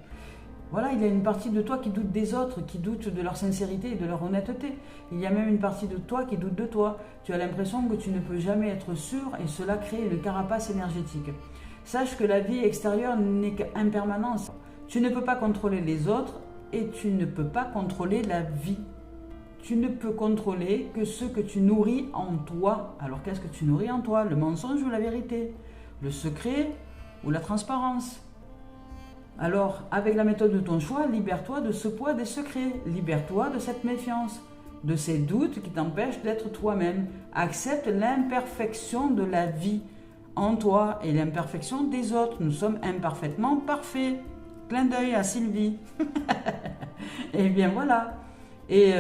Voilà, il y a une partie de toi qui doute des autres, qui doute de leur sincérité et de leur honnêteté. Il y a même une partie de toi qui doute de toi. Tu as l'impression que tu ne peux jamais être sûr et cela crée une carapace énergétique. Sache que la vie extérieure n'est qu'impermanence. Tu ne peux pas contrôler les autres et tu ne peux pas contrôler la vie. Tu ne peux contrôler que ce que tu nourris en toi. Alors qu'est-ce que tu nourris en toi? Le mensonge ou la vérité? Le secret ou la transparence? Alors, avec la méthode de ton choix, libère-toi de ce poids des secrets. Libère-toi de cette méfiance, de ces doutes qui t'empêchent d'être toi-même. Accepte l'imperfection de la vie en toi et l'imperfection des autres. Nous sommes imparfaitement parfaits. Clin d'œil à Sylvie. Et bien voilà. Et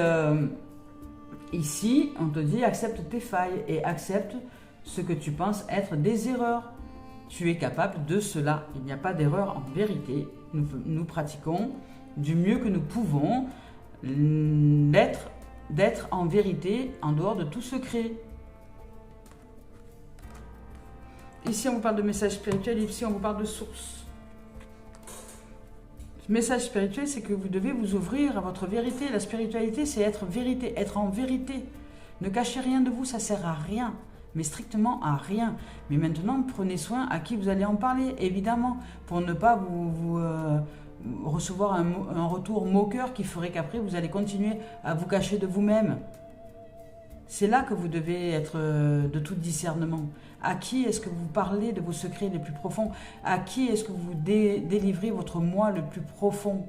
ici, on te dit accepte tes failles et accepte ce que tu penses être des erreurs. Tu es capable de cela. Il n'y a pas d'erreur en vérité. Nous pratiquons du mieux que nous pouvons d'être en vérité en dehors de tout secret. Ici, on vous parle de message spirituel. Ici, on vous parle de source. Le message spirituel, c'est que vous devez vous ouvrir à votre vérité. La spiritualité, c'est être vérité, être en vérité. Ne cachez rien de vous, ça ne sert à rien. mais strictement à rien. Mais maintenant, prenez soin à qui vous allez en parler, évidemment, pour ne pas recevoir un retour moqueur qui ferait qu'après, vous allez continuer à vous cacher de vous-même. C'est là que vous devez être de tout discernement. À qui est-ce que vous parlez de vos secrets les plus profonds? À qui est-ce que vous délivrez votre moi le plus profond?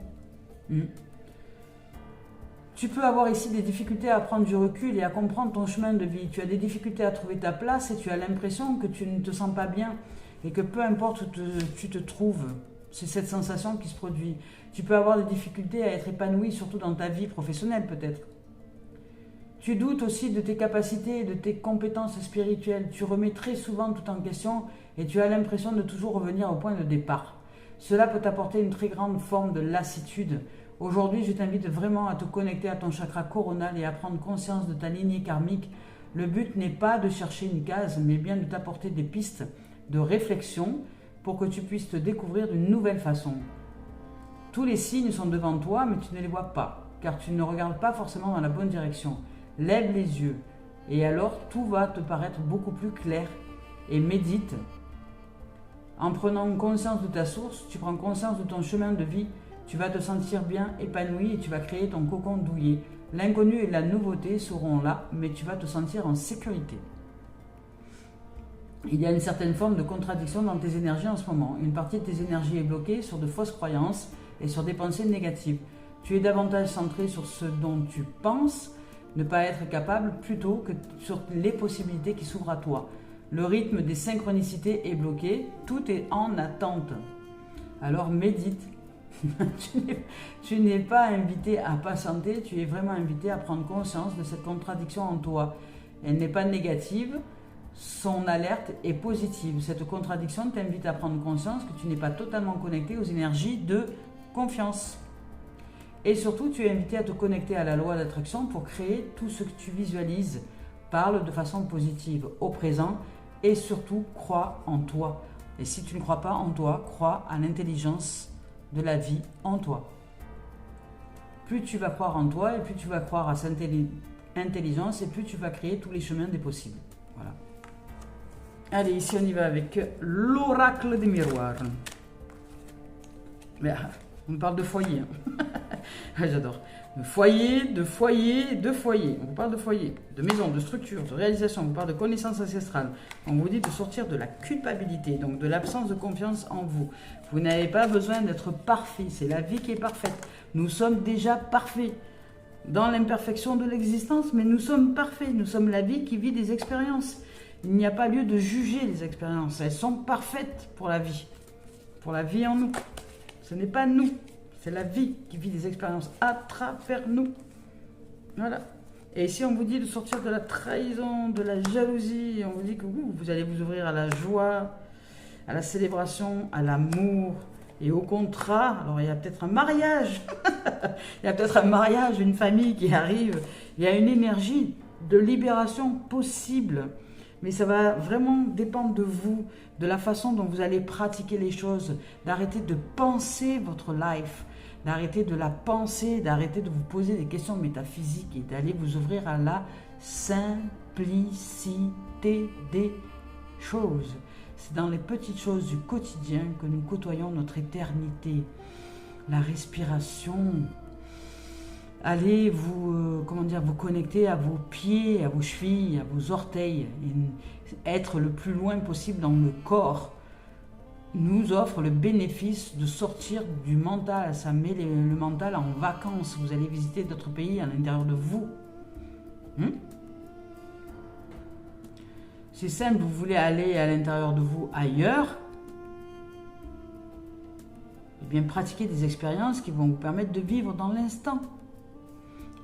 Tu peux avoir ici des difficultés à prendre du recul et à comprendre ton chemin de vie. Tu as des difficultés à trouver ta place et tu as l'impression que tu ne te sens pas bien et que peu importe où tu te trouves, c'est cette sensation qui se produit. Tu peux avoir des difficultés à être épanoui, surtout dans ta vie professionnelle peut-être. Tu doutes aussi de tes capacités et de tes compétences spirituelles. Tu remets très souvent tout en question et tu as l'impression de toujours revenir au point de départ. Cela peut t'apporter une très grande forme de lassitude. Aujourd'hui, je t'invite vraiment à te connecter à ton chakra coronal et à prendre conscience de ta lignée karmique. Le but n'est pas de chercher une case, mais bien de t'apporter des pistes de réflexion pour que tu puisses te découvrir d'une nouvelle façon. Tous les signes sont devant toi, mais tu ne les vois pas, car tu ne regardes pas forcément dans la bonne direction. Lève les yeux, et alors tout va te paraître beaucoup plus clair, et médite. En prenant conscience de ta source, tu prends conscience de ton chemin de vie, tu vas te sentir bien, épanoui, et tu vas créer ton cocon douillet. L'inconnu et la nouveauté seront là, mais tu vas te sentir en sécurité. Il y a une certaine forme de contradiction dans tes énergies en ce moment. Une partie de tes énergies est bloquée sur de fausses croyances et sur des pensées négatives. Tu es davantage centré sur ce dont tu penses, ne pas être capable plutôt que sur les possibilités qui s'ouvrent à toi. Le rythme des synchronicités est bloqué, tout est en attente. Alors médite. Tu n'es pas invité à patienter, tu es vraiment invité à prendre conscience de cette contradiction en toi. Elle n'est pas négative, son alerte est positive. Cette contradiction t'invite à prendre conscience que tu n'es pas totalement connecté aux énergies de confiance. Et surtout, tu es invité à te connecter à la loi d'attraction pour créer tout ce que tu visualises. Parle de façon positive au présent et surtout, crois en toi. Et si tu ne crois pas en toi, crois à l'intelligence de la vie en toi. Plus tu vas croire en toi et plus tu vas croire à cette intelligence et plus tu vas créer tous les chemins des possibles. Voilà. Allez, ici on y va avec l'oracle des miroirs. Mais, on parle de foyer. J'adore. De foyer, de foyer, de foyer. On vous parle de foyer, de maison, de structure, de réalisation. On vous parle de connaissances ancestrales. On vous dit de sortir de la culpabilité, donc de l'absence de confiance en vous. Vous n'avez pas besoin d'être parfait. C'est la vie qui est parfaite. Nous sommes déjà parfaits. Dans l'imperfection de l'existence, mais nous sommes parfaits. Nous sommes la vie qui vit des expériences. Il n'y a pas lieu de juger les expériences. Elles sont parfaites pour la vie en nous. Ce n'est pas nous, c'est la vie qui vit des expériences à travers nous. Voilà. Et ici, on vous dit de sortir de la trahison, de la jalousie. On vous dit que vous allez vous ouvrir à la joie, à la célébration, à l'amour et au contrat. Alors, il y a peut-être un mariage. Il y a peut-être un mariage, une famille qui arrive. Il y a une énergie de libération possible. Mais ça va vraiment dépendre de vous, de la façon dont vous allez pratiquer les choses, d'arrêter de penser votre life, d'arrêter de la penser, d'arrêter de vous poser des questions métaphysiques et d'aller vous ouvrir à la simplicité des choses. C'est dans les petites choses du quotidien que nous côtoyons notre éternité. La respiration. Allez vous connecter à vos pieds, à vos chevilles, à vos orteils, et être le plus loin possible dans le corps nous offre le bénéfice de sortir du mental. Ça met le mental en vacances. Vous allez visiter d'autres pays à l'intérieur de vous. C'est simple, vous voulez aller à l'intérieur de vous ailleurs, eh bien pratiquez des expériences qui vont vous permettre de vivre dans l'instant.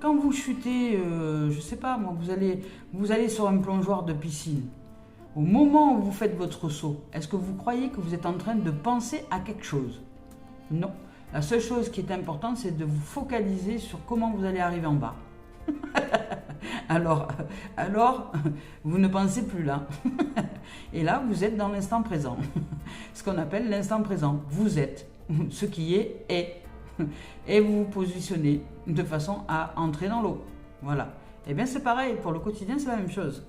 Quand vous chutez, je ne sais pas moi, vous allez sur un plongeoir de piscine. Au moment où vous faites votre saut, est-ce que vous croyez que vous êtes en train de penser à quelque chose? Non. La seule chose qui est importante, c'est de vous focaliser sur comment vous allez arriver en bas. Alors, vous ne pensez plus là. Et là, vous êtes dans l'instant présent. Ce qu'on appelle l'instant présent. Vous êtes. Ce qui est. Et vous vous positionnez de façon à entrer dans l'eau. Voilà. Et bien c'est pareil, pour le quotidien c'est la même chose.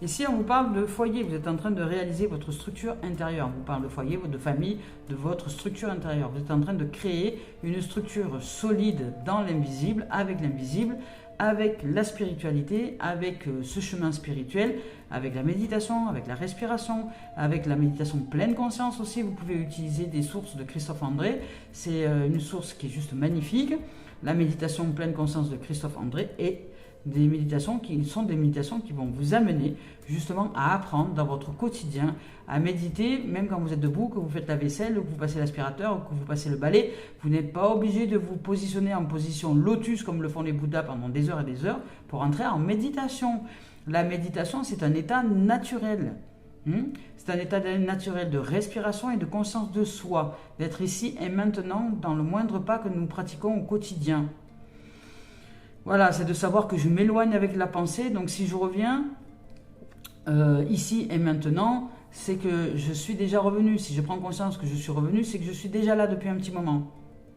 Ici, on vous parle de foyer. Vous êtes en train de réaliser votre structure intérieure. On vous parle de foyer, de famille, de votre structure intérieure. Vous êtes en train de créer une structure solide dans l'invisible, avec la spiritualité, avec ce chemin spirituel, avec la méditation, avec la respiration, avec la méditation pleine conscience aussi. Vous pouvez utiliser des sources de Christophe André. C'est une source qui est juste magnifique. La méditation pleine conscience de Christophe André et des méditations qui sont des méditations qui vont vous amener justement à apprendre dans votre quotidien à méditer, même quand vous êtes debout, que vous faites la vaisselle, que vous passez l'aspirateur, ou que vous passez le balai. Vous n'êtes pas obligé de vous positionner en position lotus comme le font les Bouddhas pendant des heures et des heures pour entrer en méditation. La méditation, c'est un état naturel. C'est un état naturel de respiration et de conscience de soi, d'être ici et maintenant dans le moindre pas que nous pratiquons au quotidien. Voilà, c'est de savoir que je m'éloigne avec la pensée. Donc si je reviens ici et maintenant, c'est que je suis déjà revenu. Si je prends conscience que je suis revenu, c'est que je suis déjà là depuis un petit moment.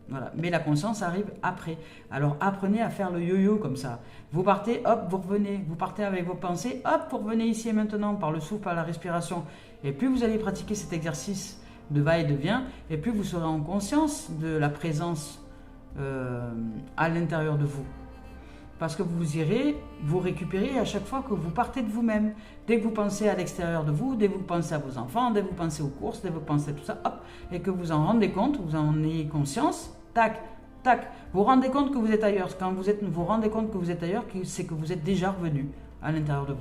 Voilà. Mais la conscience arrive après. Alors apprenez à faire le yo-yo comme ça. Vous partez, hop, vous revenez. Vous partez avec vos pensées, hop, vous revenez ici et maintenant par le souffle, par la respiration. Et plus vous allez pratiquer cet exercice de va et de vient, et plus vous serez en conscience de la présence à l'intérieur de vous. Parce que vous irez vous récupérer à chaque fois que vous partez de vous-même. Dès que vous pensez à l'extérieur de vous, dès que vous pensez à vos enfants, dès que vous pensez aux courses, dès que vous pensez à tout ça, hop, et que vous en rendez compte, vous en ayez conscience, tac, tac, vous rendez compte que vous êtes ailleurs. Quand vous rendez compte que vous êtes ailleurs, c'est que vous êtes déjà revenu à l'intérieur de vous.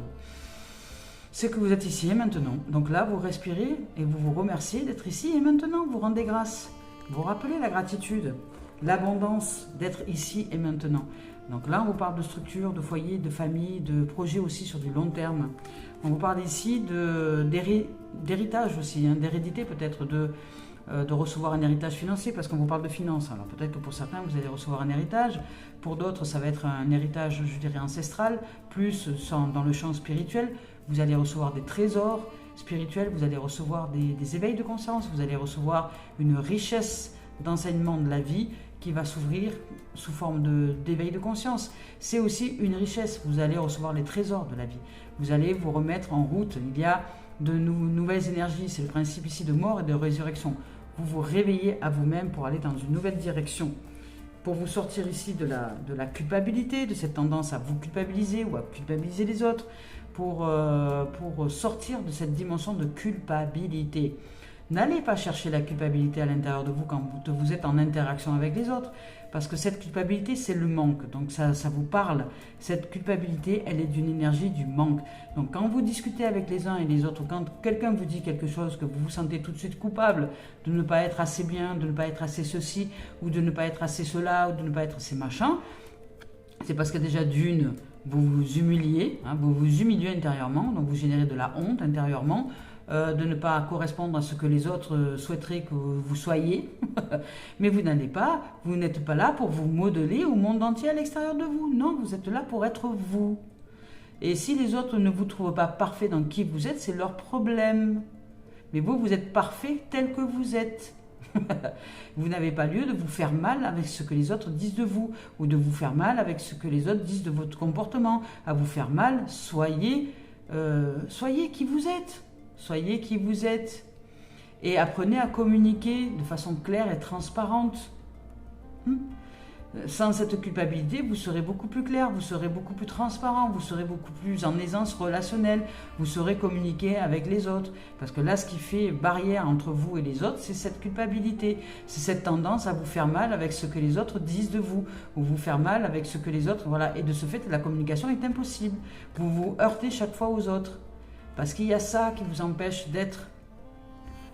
C'est que vous êtes ici et maintenant. Donc là, vous respirez et vous vous remerciez d'être ici et maintenant. Vous rendez grâce. Vous rappelez la gratitude, l'abondance d'être ici et maintenant. Donc là, on vous parle de structure, de foyer, de famille, de projet aussi sur du long terme. On vous parle ici d'héritage aussi, d'hérédité peut-être, de recevoir un héritage financier, parce qu'on vous parle de finances. Alors peut-être que pour certains, vous allez recevoir un héritage. Pour d'autres, ça va être un héritage, je dirais, ancestral, plus dans le champ spirituel. Vous allez recevoir des trésors spirituels, vous allez recevoir des éveils de conscience, vous allez recevoir une richesse d'enseignement de la vie qui va s'ouvrir sous forme d'éveil de conscience. C'est aussi une richesse. Vous allez recevoir les trésors de la vie. Vous allez vous remettre en route. Il y a de nouvelles énergies. C'est le principe ici de mort et de résurrection. Vous vous réveillez à vous-même pour aller dans une nouvelle direction. Pour vous sortir ici de la culpabilité, de cette tendance à vous culpabiliser ou à culpabiliser les autres, pour sortir de cette dimension de culpabilité. N'allez pas chercher la culpabilité à l'intérieur de vous quand vous êtes en interaction avec les autres, parce que cette culpabilité, c'est le manque, donc ça vous parle. Cette culpabilité, elle est d'une énergie du manque. Donc quand vous discutez avec les uns et les autres, ou quand quelqu'un vous dit quelque chose que vous vous sentez tout de suite coupable, de ne pas être assez bien, de ne pas être assez ceci, ou de ne pas être assez cela, ou de ne pas être assez machin, c'est parce que déjà d'une, vous vous humiliez, vous vous humiliez intérieurement, donc vous générez de la honte intérieurement, de ne pas correspondre à ce que les autres souhaiteraient que vous soyez. Mais vous n'êtes pas là pour vous modeler au monde entier à l'extérieur de vous. Non, vous êtes là pour être vous. Et si les autres ne vous trouvent pas parfait dans qui vous êtes, c'est leur problème. Mais vous êtes parfait tel que vous êtes. Vous n'avez pas lieu de vous faire mal avec ce que les autres disent de vous, ou de vous faire mal avec ce que les autres disent de votre comportement. À vous faire mal, soyez qui vous êtes. Soyez qui vous êtes et apprenez à communiquer de façon claire et transparente. Sans cette culpabilité, vous serez beaucoup plus clair, vous serez beaucoup plus transparent, vous serez beaucoup plus en aisance relationnelle, vous saurez communiquer avec les autres. Parce que là, ce qui fait barrière entre vous et les autres, c'est cette culpabilité. C'est cette tendance à vous faire mal avec ce que les autres disent de vous, ou vous faire mal avec ce que les autres... Voilà. Et de ce fait, la communication est impossible. Vous vous heurtez chaque fois aux autres. Parce qu'il y a ça qui vous empêche d'être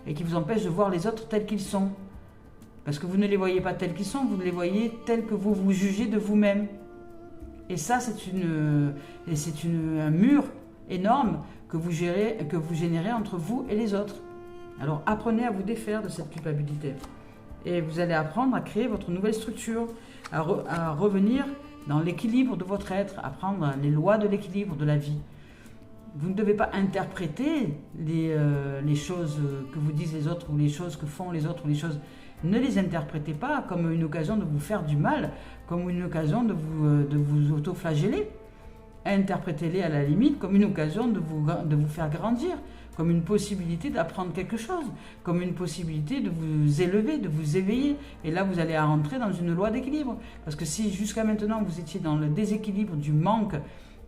et qui vous empêche de voir les autres tels qu'ils sont. Parce que vous ne les voyez pas tels qu'ils sont, vous les voyez tels que vous vous jugez de vous-même. Et ça, c'est un mur énorme que vous générez entre vous et les autres. Alors apprenez à vous défaire de cette culpabilité. Et vous allez apprendre à créer votre nouvelle structure, à revenir dans l'équilibre de votre être, à prendre les lois de l'équilibre de la vie. Vous ne devez pas interpréter les choses que vous disent les autres, ou les choses que font les autres, ou les choses... Ne les interprétez pas comme une occasion de vous faire du mal, comme une occasion de vous auto-flageller. Interprétez-les à la limite comme une occasion de vous faire grandir, comme une possibilité d'apprendre quelque chose, comme une possibilité de vous élever, de vous éveiller. Et là, vous allez rentrer dans une loi d'équilibre. Parce que si jusqu'à maintenant, vous étiez dans le déséquilibre du manque,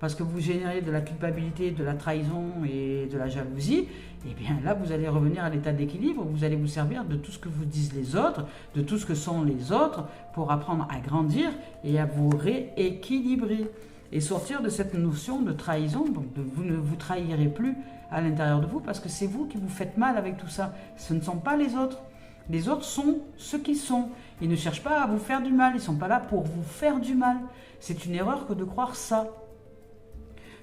parce que vous générez de la culpabilité, de la trahison et de la jalousie, et bien là, vous allez revenir à l'état d'équilibre. Vous allez vous servir de tout ce que vous disent les autres, de tout ce que sont les autres, pour apprendre à grandir et à vous rééquilibrer. Et sortir de cette notion de trahison, donc vous ne vous trahirez plus à l'intérieur de vous, parce que c'est vous qui vous faites mal avec tout ça. Ce ne sont pas les autres. Les autres sont ce qu'ils sont. Ils ne cherchent pas à vous faire du mal. Ils ne sont pas là pour vous faire du mal. C'est une erreur que de croire ça.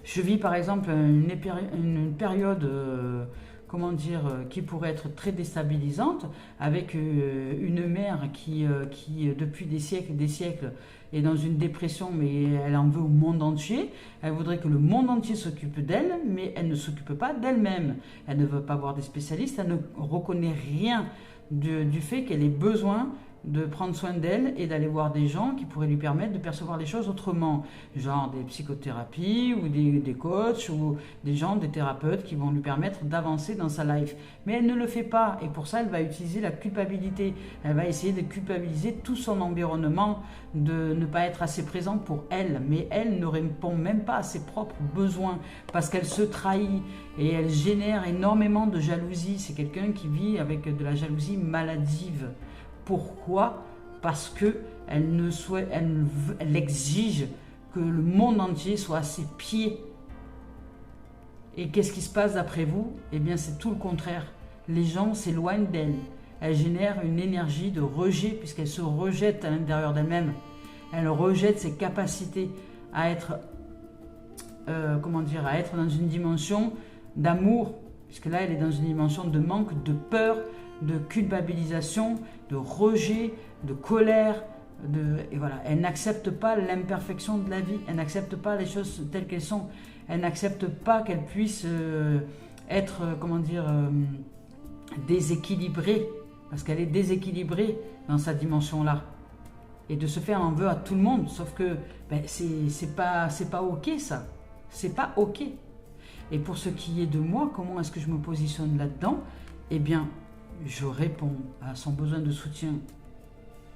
Je vis par exemple une période, qui pourrait être très déstabilisante, avec une mère qui, depuis des siècles, est dans une dépression, mais elle en veut au monde entier. Elle voudrait que le monde entier s'occupe d'elle, mais elle ne s'occupe pas d'elle-même. Elle ne veut pas voir des spécialistes, elle ne reconnaît rien du fait qu'elle ait besoin de prendre soin d'elle et d'aller voir des gens qui pourraient lui permettre de percevoir les choses autrement, genre des psychothérapies ou des coachs ou des thérapeutes qui vont lui permettre d'avancer dans sa life. Mais elle ne le fait pas, et pour ça elle va utiliser la culpabilité. Elle va essayer de culpabiliser tout son environnement, de ne pas être assez présente pour elle, mais elle ne répond même pas à ses propres besoins parce qu'elle se trahit et elle génère énormément de jalousie. C'est quelqu'un qui vit avec de la jalousie maladive. Pourquoi? Parce qu'elle elle exige que le monde entier soit à ses pieds. Et qu'est-ce qui se passe d'après vous? Eh bien, c'est tout le contraire. Les gens s'éloignent d'elle. Elle génère une énergie de rejet puisqu'elle se rejette à l'intérieur d'elle-même. Elle rejette ses capacités à être, à être dans une dimension d'amour, puisque là, elle est dans une dimension de manque, de peur, de culpabilisation, de rejet, de colère, et voilà. Elle n'accepte pas l'imperfection de la vie, elle n'accepte pas les choses telles qu'elles sont, elle n'accepte pas qu'elle puisse être, déséquilibrée, parce qu'elle est déséquilibrée dans sa dimension-là. Et de ce fait, on en veut à tout le monde, sauf que c'est pas ok ça, c'est pas ok. Et pour ce qui est de moi, comment est-ce que je me positionne là-dedans? Eh bien, je réponds à son besoin de soutien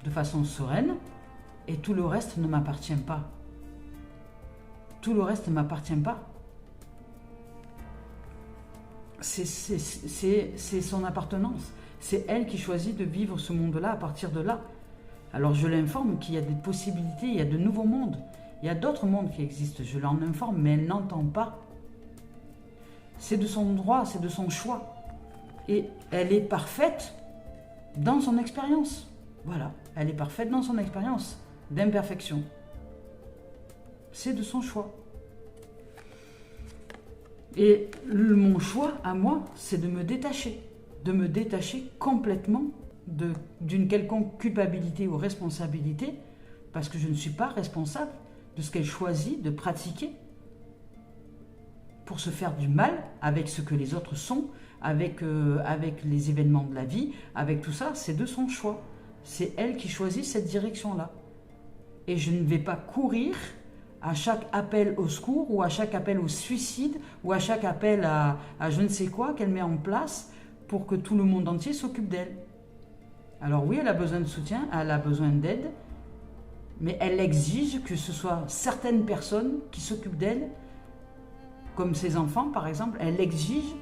de façon sereine et tout le reste ne m'appartient pas. Tout le reste ne m'appartient pas. C'est son appartenance. C'est elle qui choisit de vivre ce monde-là à partir de là. Alors je l'informe qu'il y a des possibilités, il y a de nouveaux mondes. Il y a d'autres mondes qui existent. Je l'en informe, mais elle n'entend pas. C'est de son droit, c'est de son choix. Et elle est parfaite dans son expérience. Voilà, elle est parfaite dans son expérience d'imperfection. C'est de son choix. Et mon choix à moi, c'est de me détacher complètement d'une quelconque culpabilité ou responsabilité, parce que je ne suis pas responsable de ce qu'elle choisit de pratiquer pour se faire du mal avec ce que les autres sont, avec les événements de la vie, avec tout ça, c'est de son choix. C'est elle qui choisit cette direction-là. Et je ne vais pas courir à chaque appel au secours ou à chaque appel au suicide ou à chaque appel à je ne sais quoi qu'elle met en place pour que tout le monde entier s'occupe d'elle. Alors oui, elle a besoin de soutien, elle a besoin d'aide, mais elle exige que ce soit certaines personnes qui s'occupent d'elle, comme ses enfants par exemple. Elle exige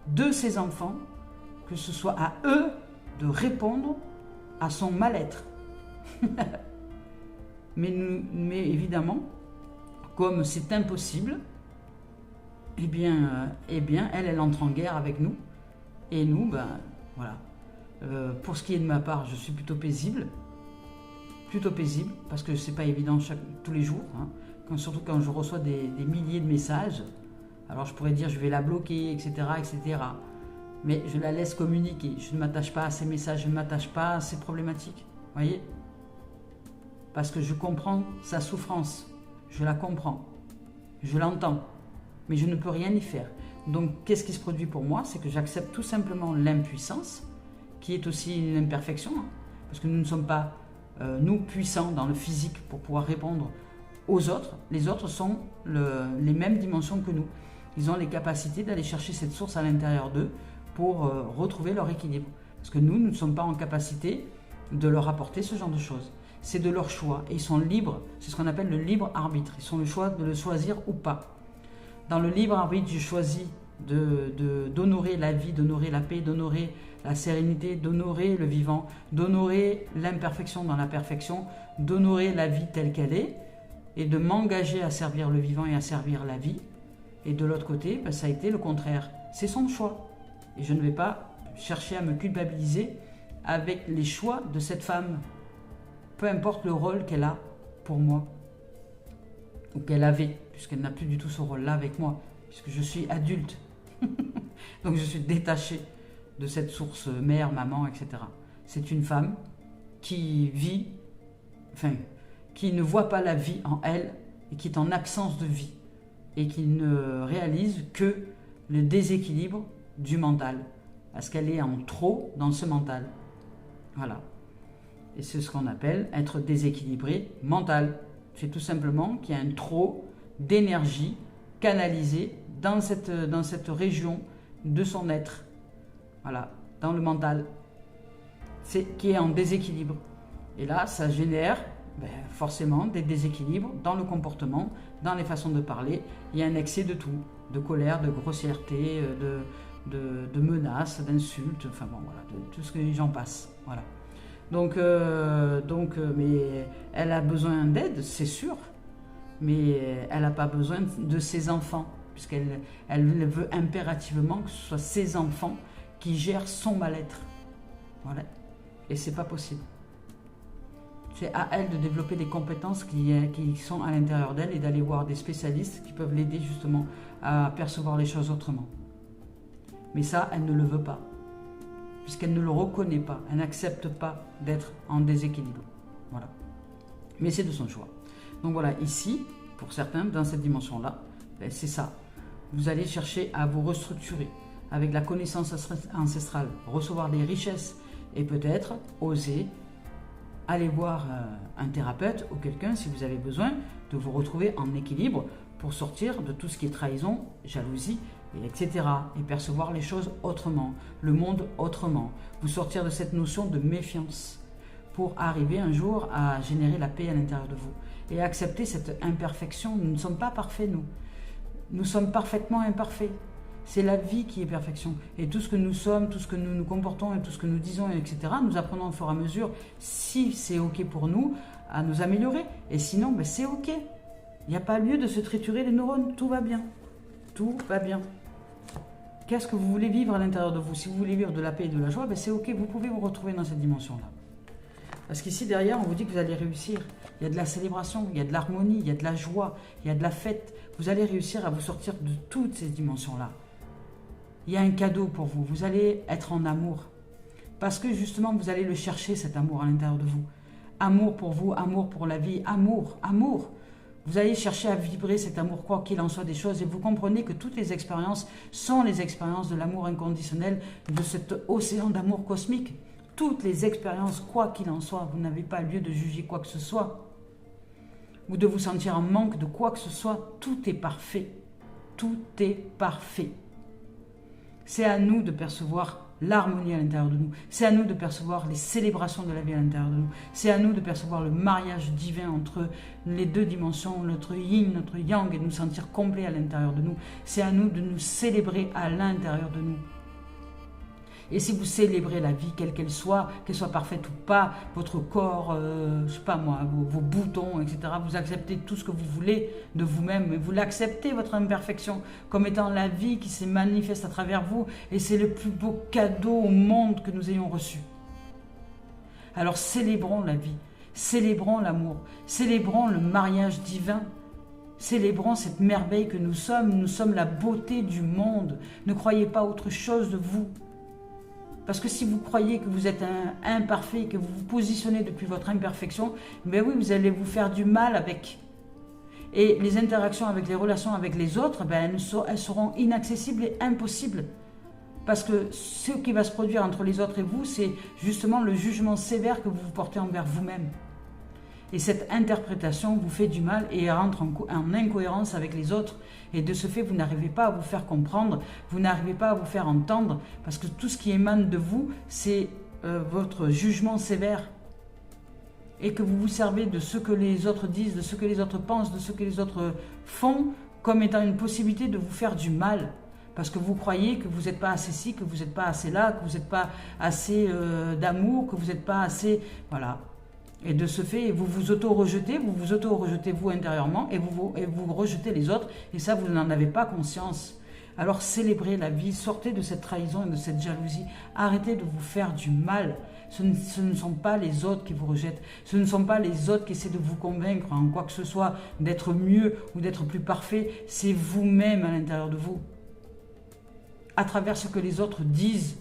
de ses enfants que ce soit à eux de répondre à son mal-être. mais évidemment, comme c'est impossible, eh bien, elle entre en guerre avec nous. Et nous, voilà. Pour ce qui est de ma part, je suis plutôt paisible, parce que c'est pas évident tous les jours, hein, surtout quand je reçois des milliers de messages. Alors je pourrais dire je vais la bloquer, etc., etc. Mais je la laisse communiquer. Je ne m'attache pas à ces messages, je ne m'attache pas à ces problématiques. Voyez ? Parce que je comprends sa souffrance. Je la comprends. Je l'entends. Mais je ne peux rien y faire. Donc, qu'est-ce qui se produit pour moi? C'est que j'accepte tout simplement l'impuissance, qui est aussi une imperfection. Parce que nous ne sommes pas, nous, puissants dans le physique pour pouvoir répondre aux autres. Les autres sont les mêmes dimensions que nous. Ils ont les capacités d'aller chercher cette source à l'intérieur d'eux pour retrouver leur équilibre. Parce que nous ne sommes pas en capacité de leur apporter ce genre de choses. C'est de leur choix et ils sont libres. C'est ce qu'on appelle le libre arbitre. Ils ont le choix de le choisir ou pas. Dans le libre arbitre, je choisis d'honorer la vie, d'honorer la paix, d'honorer la sérénité, d'honorer le vivant, d'honorer l'imperfection dans la perfection, d'honorer la vie telle qu'elle est et de m'engager à servir le vivant et à servir la vie. Et de l'autre côté, ben, ça a été le contraire. C'est son choix. Et je ne vais pas chercher à me culpabiliser avec les choix de cette femme. Peu importe le rôle qu'elle a pour moi. Ou qu'elle avait, puisqu'elle n'a plus du tout ce rôle-là avec moi. Puisque je suis adulte. Donc je suis détaché de cette source mère, maman, etc. C'est une femme qui vit, qui ne voit pas la vie en elle et qui est en absence de vie. Et qui ne réalise que le déséquilibre du mental. Parce qu'elle est en trop dans ce mental. Voilà. Et c'est ce qu'on appelle être déséquilibré mental. C'est tout simplement qu'il y a un trop d'énergie canalisée dans cette région de son être. Voilà, dans le mental. Qui est en déséquilibre. Et là, ça génère forcément des déséquilibres dans le comportement, dans les façons de parler. Il y a un excès de tout, de colère, de grossièreté, de menaces, d'insultes, enfin bon, voilà, de tout ce que les gens passent. Voilà. Donc, mais elle a besoin d'aide, c'est sûr, mais elle n'a pas besoin de ses enfants, puisqu'elle veut impérativement que ce soit ses enfants qui gèrent son mal-être. Voilà. Et c'est pas possible. C'est à elle de développer des compétences qui sont à l'intérieur d'elle et d'aller voir des spécialistes qui peuvent l'aider justement à percevoir les choses autrement. Mais ça, elle ne le veut pas, puisqu'elle ne le reconnaît pas, elle n'accepte pas d'être en déséquilibre. Voilà. Mais c'est de son choix. Donc voilà, ici, pour certains, dans cette dimension-là, c'est ça. Vous allez chercher à vous restructurer avec la connaissance ancestrale, recevoir des richesses et peut-être oser aller voir un thérapeute ou quelqu'un si vous avez besoin de vous retrouver en équilibre pour sortir de tout ce qui est trahison, jalousie, etc. Et percevoir les choses autrement, le monde autrement. Vous sortir de cette notion de méfiance pour arriver un jour à générer la paix à l'intérieur de vous. Et accepter cette imperfection. Nous ne sommes pas parfaits, nous. Nous sommes parfaitement imparfaits. C'est la vie qui est perfection. Et tout ce que nous sommes, tout ce que nous nous comportons et tout ce que nous disons, etc., nous apprenons au fur et à mesure, si c'est OK pour nous, à nous améliorer. Et sinon, c'est OK. Il n'y a pas lieu de se triturer les neurones. Tout va bien. Tout va bien. Qu'est-ce que vous voulez vivre à l'intérieur de vous? Si vous voulez vivre de la paix et de la joie, c'est OK. Vous pouvez vous retrouver dans cette dimension-là. Parce qu'ici, derrière, on vous dit que vous allez réussir. Il y a de la célébration, il y a de l'harmonie, il y a de la joie, il y a de la fête. Vous allez réussir à vous sortir de toutes ces dimensions-là. Il y a un cadeau pour vous. Vous allez être en amour. Parce que justement, vous allez le chercher, cet amour à l'intérieur de vous. Amour pour vous, amour pour la vie, amour, amour. Vous allez chercher à vibrer cet amour, quoi qu'il en soit des choses. Et vous comprenez que toutes les expériences sont les expériences de l'amour inconditionnel, de cet océan d'amour cosmique. Toutes les expériences, quoi qu'il en soit, vous n'avez pas lieu de juger quoi que ce soit. Ou de vous sentir en manque de quoi que ce soit. Tout est parfait. Tout est parfait. C'est à nous de percevoir l'harmonie à l'intérieur de nous. C'est à nous de percevoir les célébrations de la vie à l'intérieur de nous. C'est à nous de percevoir le mariage divin entre les deux dimensions, notre yin, notre yang, et de nous sentir complets à l'intérieur de nous. C'est à nous de nous célébrer à l'intérieur de nous. Et si vous célébrez la vie, quelle qu'elle soit parfaite ou pas, votre corps, je sais pas moi, vos boutons, etc., vous acceptez tout ce que vous voulez de vous-même, et vous l'acceptez, votre imperfection, comme étant la vie qui se manifeste à travers vous, et c'est le plus beau cadeau au monde que nous ayons reçu. Alors célébrons la vie, célébrons l'amour, célébrons le mariage divin, célébrons cette merveille que nous sommes la beauté du monde. Ne croyez pas autre chose de vous. Parce que si vous croyez que vous êtes imparfait, que vous vous positionnez depuis votre imperfection, oui, vous allez vous faire du mal avec. Et les interactions avec les relations avec les autres, elles seront inaccessibles et impossibles. Parce que ce qui va se produire entre les autres et vous, c'est justement le jugement sévère que vous portez envers vous-même. Et cette interprétation vous fait du mal et rentre en incohérence avec les autres. Et de ce fait, vous n'arrivez pas à vous faire comprendre, vous n'arrivez pas à vous faire entendre, parce que tout ce qui émane de vous, c'est votre jugement sévère. Et que vous vous servez de ce que les autres disent, de ce que les autres pensent, de ce que les autres font, comme étant une possibilité de vous faire du mal. Parce que vous croyez que vous n'êtes pas assez ci, que vous n'êtes pas assez là, que vous n'êtes pas assez d'amour, que vous n'êtes pas assez... Voilà. Et de ce fait, vous vous auto-rejetez, vous intérieurement, et vous rejetez les autres, et ça, vous n'en avez pas conscience. Alors célébrez la vie, sortez de cette trahison et de cette jalousie, arrêtez de vous faire du mal. Ce ne sont pas les autres qui vous rejettent, ce ne sont pas les autres qui essaient de vous convaincre en quoi que ce soit, d'être mieux ou d'être plus parfait, c'est vous-même à l'intérieur de vous. À travers ce que les autres disent.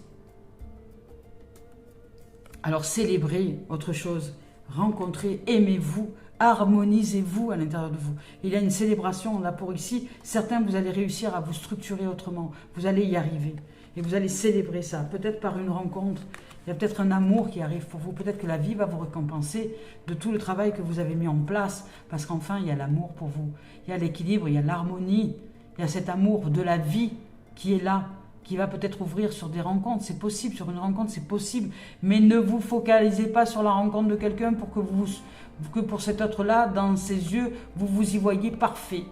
Alors célébrez autre chose. Rencontrez, aimez-vous, harmonisez-vous à l'intérieur de vous. Il y a une célébration là pour ici. Certains, vous allez réussir à vous structurer autrement. Vous allez y arriver. Et vous allez célébrer ça. Peut-être par une rencontre. Il y a peut-être un amour qui arrive pour vous. Peut-être que la vie va vous récompenser de tout le travail que vous avez mis en place. Parce qu'enfin, il y a l'amour pour vous. Il y a l'équilibre, il y a l'harmonie. Il y a cet amour de la vie qui est là, qui va peut-être ouvrir sur des rencontres. C'est possible, sur une rencontre, c'est possible. Mais ne vous focalisez pas sur la rencontre de quelqu'un pour que pour cet autre-là, dans ses yeux, vous vous y voyez parfait.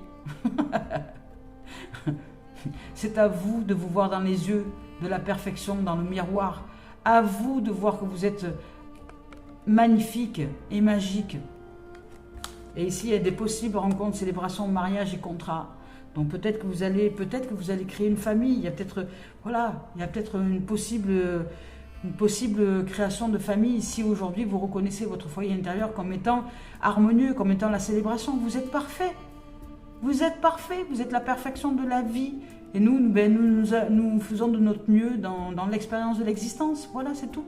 C'est à vous de vous voir dans les yeux de la perfection, dans le miroir. À vous de voir que vous êtes magnifique et magique. Et ici, il y a des possibles rencontres, célébrations, mariages et contrats. Donc peut-être que vous allez créer une famille. Il y a peut-être une possible création de famille. Si aujourd'hui vous reconnaissez votre foyer intérieur comme étant harmonieux, comme étant la célébration, vous êtes parfait. Vous êtes parfait. Vous êtes la perfection de la vie. Et nous faisons de notre mieux dans l'expérience de l'existence. Voilà, c'est tout.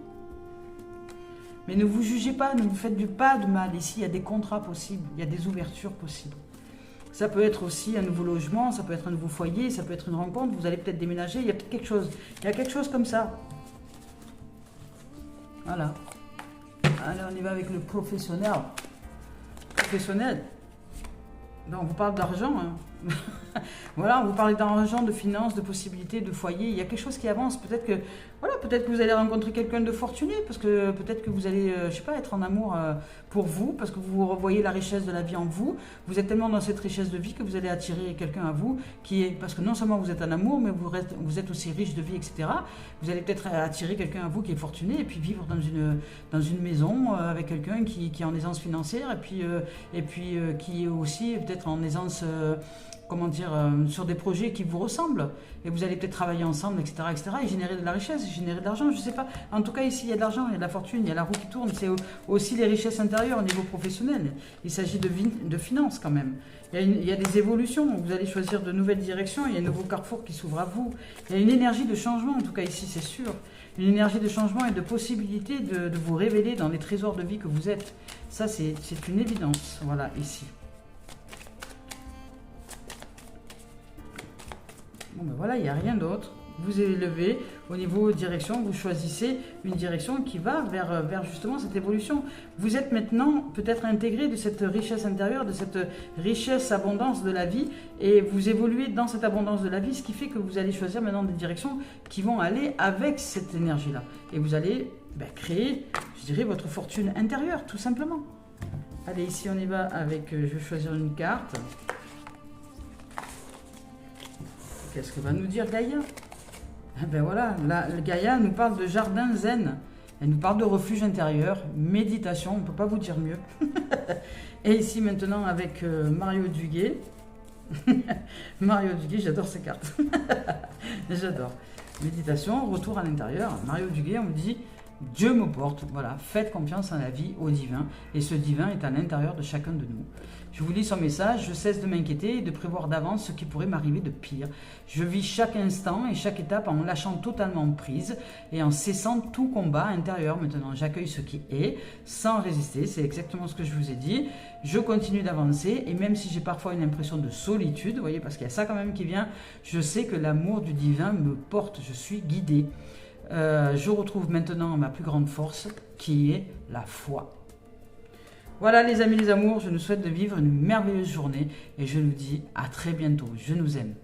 Mais ne vous jugez pas, ne vous faites pas de mal. Ici, il y a des contrats possibles, il y a des ouvertures possibles. Ça peut être aussi un nouveau logement, ça peut être un nouveau foyer, ça peut être une rencontre, vous allez peut-être déménager, il y a peut-être quelque chose. Il y a quelque chose comme ça. Voilà. Allez, on y va avec le professionnel. Professionnel. Donc, on vous parle d'argent. Hein. Voilà, on vous parle d'argent, de finances, de possibilités, de foyer. Il y a quelque chose qui avance. Peut-être que vous allez rencontrer quelqu'un de fortuné, parce que peut-être que vous allez, je sais pas, être en amour pour vous, parce que vous revoyez la richesse de la vie en vous. Vous êtes tellement dans cette richesse de vie que vous allez attirer quelqu'un à vous parce que non seulement vous êtes en amour, mais vous êtes aussi riche de vie, etc. Vous allez peut-être attirer quelqu'un à vous qui est fortuné et puis vivre dans une maison avec quelqu'un qui est en aisance financière et puis qui est aussi peut-être en aisance sur des projets qui vous ressemblent. Et vous allez peut-être travailler ensemble, etc., et générer de la richesse, générer de l'argent, je ne sais pas. En tout cas, ici, il y a de l'argent, il y a de la fortune, il y a la roue qui tourne. C'est aussi les richesses intérieures au niveau professionnel. Il s'agit de finances quand même. Il y a des évolutions, vous allez choisir de nouvelles directions, il y a un nouveau carrefour qui s'ouvre à vous. Il y a une énergie de changement, en tout cas ici, c'est sûr. Une énergie de changement et de possibilité de vous révéler dans les trésors de vie que vous êtes. Ça, c'est une évidence, voilà, ici. Bon ben voilà, il n'y a rien d'autre. Vous élevez au niveau direction, vous choisissez une direction qui va vers justement cette évolution. Vous êtes maintenant peut-être intégré de cette richesse intérieure, de cette richesse, abondance de la vie, et vous évoluez dans cette abondance de la vie, ce qui fait que vous allez choisir maintenant des directions qui vont aller avec cette énergie-là. Et vous allez créer, je dirais, votre fortune intérieure, tout simplement. Allez, ici on y va avec, je vais choisir une carte. Qu'est-ce que va nous dire Gaïa? Ben voilà, là, Gaïa nous parle de jardin zen. Elle nous parle de refuge intérieur, méditation, on ne peut pas vous dire mieux. Et ici maintenant avec Mario Duguay. Mario Duguay, j'adore ces cartes. J'adore. Méditation, retour à l'intérieur. Mario Duguay, on me dit, Dieu me porte. Voilà, faites confiance en la vie, au divin. Et ce divin est à l'intérieur de chacun de nous. Je vous lis son message, je cesse de m'inquiéter et de prévoir d'avance ce qui pourrait m'arriver de pire. Je vis chaque instant et chaque étape en lâchant totalement prise et en cessant tout combat intérieur. Maintenant, j'accueille ce qui est sans résister, c'est exactement ce que je vous ai dit. Je continue d'avancer et même si j'ai parfois une impression de solitude, vous voyez, parce qu'il y a ça quand même qui vient, je sais que l'amour du divin me porte, je suis guidée. Je retrouve maintenant ma plus grande force qui est la foi. Voilà les amis, les amours, je nous souhaite de vivre une merveilleuse journée et je nous dis à très bientôt. Je nous aime.